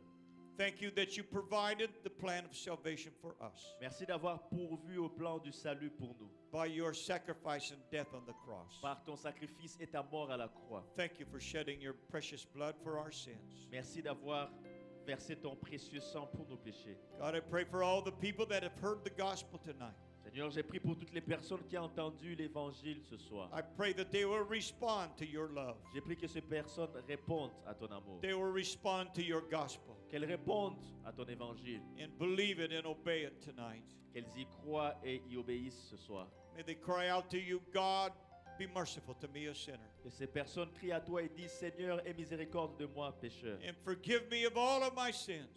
Thank you that you provided the plan of salvation for us Merci d'avoir pourvu au plan du salut pour nous. by your sacrifice and death on the cross. Par ton sacrifice et ta mort à la croix. Thank you for shedding your precious blood for our sins. Merci d'avoir versé ton précieux sang pour nos péchés. God, I pray for all the people that have heard the gospel tonight. Seigneur, j'ai prié pour toutes les personnes qui ont entendu l'évangile ce soir. I pray that they will respond to your love. J'ai prié que ces personnes répondent à ton amour. They will respond to your gospel Qu'elles répondent à ton évangile. and believe it and obey it tonight. Qu'elles y croient et y obéissent ce soir. May they cry out to you, God, be merciful to me, a sinner, Que ces personnes crient à toi et disent, Seigneur, aie miséricorde de moi, pécheur. and forgive me of all of my sins.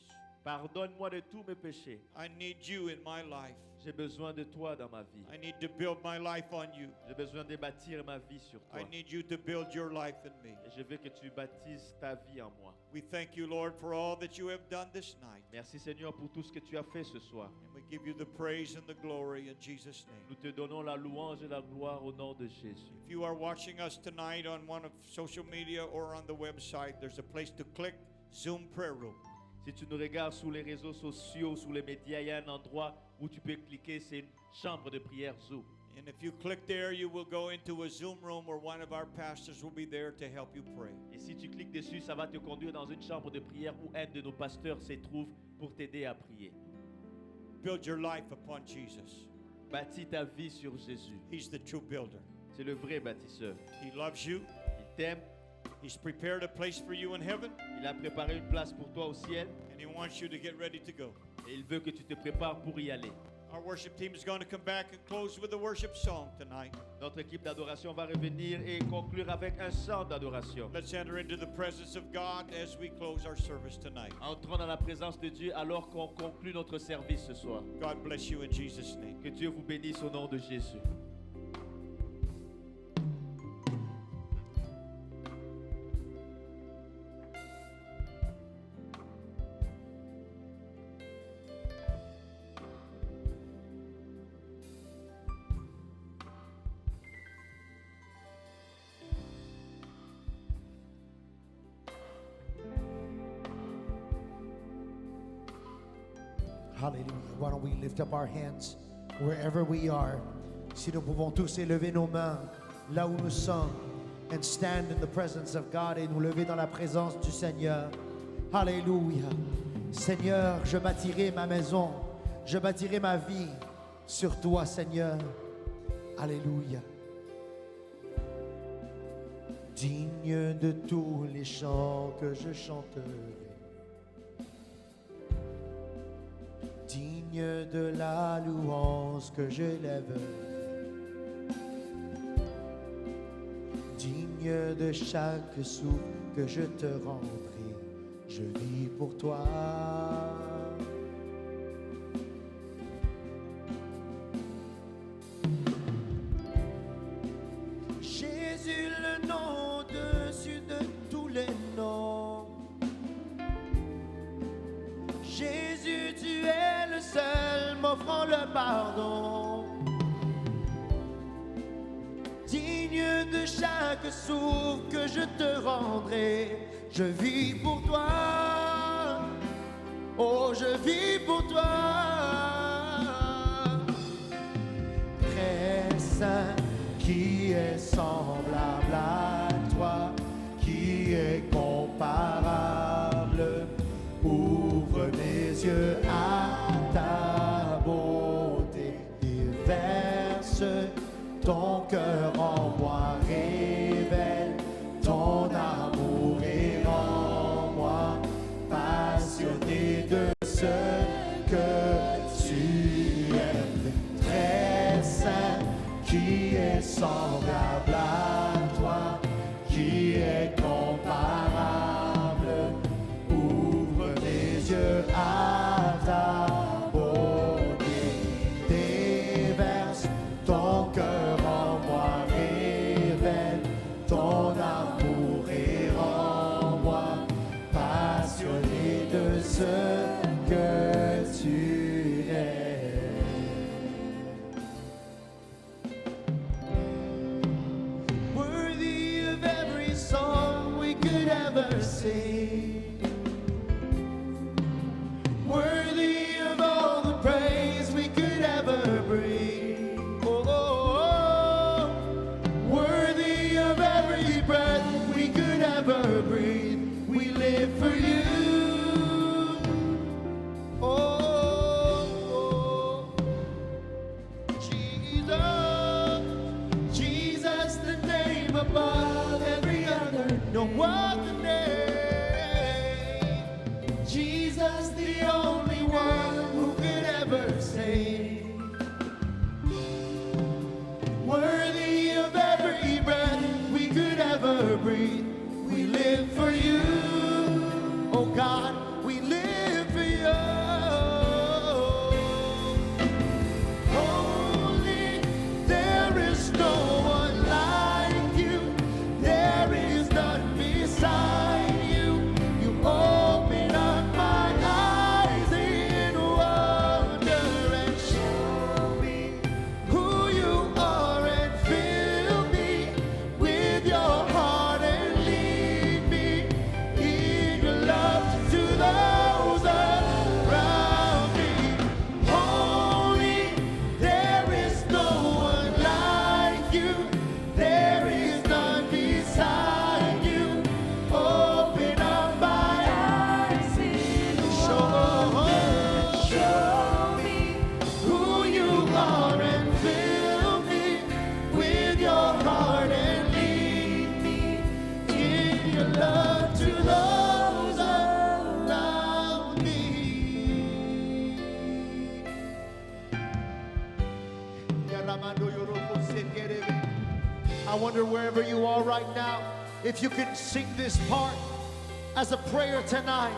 Pardonne-moi de tous mes péchés. I need you in my life. J'ai besoin de toi dans ma vie. I need to build my life on you. J'ai besoin de bâtir ma vie sur toi. I need you to build your life in me. Et je veux que tu baptises ta vie en moi. We thank you, Lord, for all that you have done this night. Merci Seigneur pour tout ce que tu as fait ce soir. And we give you the praise and the glory in Jesus' name. Nous te donnons la louange et la gloire au nom de Jésus. If you are watching us tonight on one of social media or on the website, there's a place to click Zoom Prayer Room. Si tu nous regardes sur les réseaux sociaux, sur les médias, il y a un endroit où tu peux cliquer, c'est une chambre de prière Zoom. And if you click there, you will go into a Zoom room where one of our pastors will be there to help you pray. Et si tu cliques dessus, ça va te conduire dans une chambre de prière où un de nos pasteurs se trouve pour t'aider à prier. Build your life upon Jesus. Bâtis ta vie sur Jésus. He's the true builder. C'est le vrai bâtisseur. He loves you. Il t'aime, He's prepared a place for you in heaven, il a préparé une place pour toi au ciel and He wants you to get ready to go. et il veut que tu te prépares pour y aller. Our worship team is going to come back and close with a worship song tonight. Notre équipe d'adoration va revenir et conclure avec un chant d'adoration. Let's enter into the presence of God as we close our service tonight. Entrons dans la présence de Dieu alors qu'on conclut notre service ce soir. God bless you in Jesus' name. Que Dieu vous bénisse au nom de Jésus. Hallelujah. Why don't we lift up our hands wherever we are? Si nous pouvons tous élever nos mains là où nous sommes and stand in the presence of God et nous lever dans la présence du Seigneur. Hallelujah. Seigneur, je bâtirai ma maison, je bâtirai ma vie sur toi, Seigneur. Alléluia. Digne de tous les chants que je chanterai, digne de la louange que je lève, digne de chaque souffle que je te rendrai, je vis pour toi. Jésus, le nom au-dessus de tous les noms. Jésus, tu es le seul m'offrant le pardon. Digne de chaque souffle que je te rendrai, je vis pour toi. Oh, je vis pour toi. saint, qui est semblable à toi, qui est comparable. Ouvre mes yeux à ta beauté, déverse ton cœur en moi, révèle ton amour et rends-moi passionné de ce que tu aimes. Très saint, qui est semblable à toi, qui est comparable. Ouvre mes yeux à ta beauté, déverse ton cœur en moi, révèle ton amour et rends-moi passionné de ce que tu es. Worthy of every song we could ever sing, worthy of all the praise we could ever bring. Oh, oh, oh. Worthy of every breath we could ever breathe. We live for you. Oh, oh. Jesus, Jesus, the name above every other. No other name. Jesus, the only one who could ever save. Worthy of every breath we could ever breathe. We live for you. Oh God, we live for you. Holy, there is no one like you. There is none beside you. You open up my eyes in wonder and show me who you are and fill me with your heart and lead me in your love to those around me. Holy, there is no one like you. There is none beside you. Open up my eyes in wonder. Show me who you are and fill me with your heart and lead me in your love to those around me. I wonder wherever you are right now, if you can sing this part as a prayer tonight.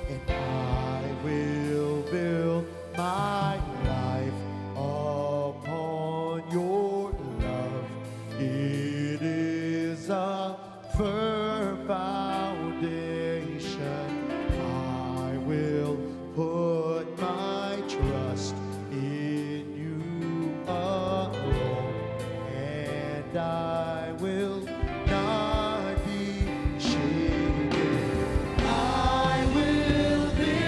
And I will build my life upon your love. It is a firm foundation. I will put my trust in you alone, and I will not be shaken. I will build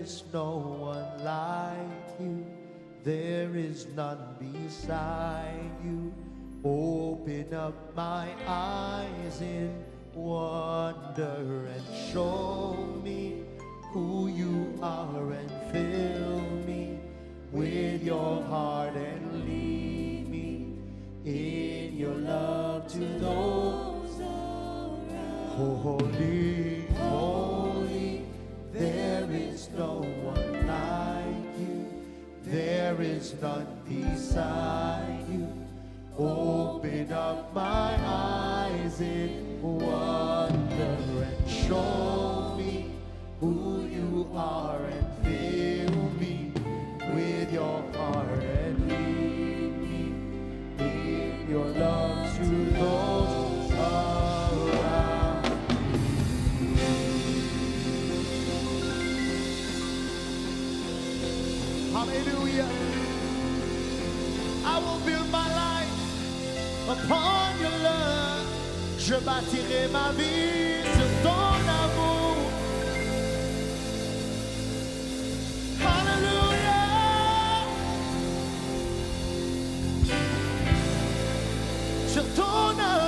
is no one like you. There is none beside you. Open up my eyes in wonder and show me who you are, and fill me with your heart and lead me in your love to those around. Holy, holy, there is no one like you. There is none beside you. Open up my eyes in wonder and show me who you are, and fill me with your heart and lead me in your love to those around. Hallelujah. I will build my life upon your love. Je bâtirai ma vie sur ton amour. Hallelujah. Sur ton amour.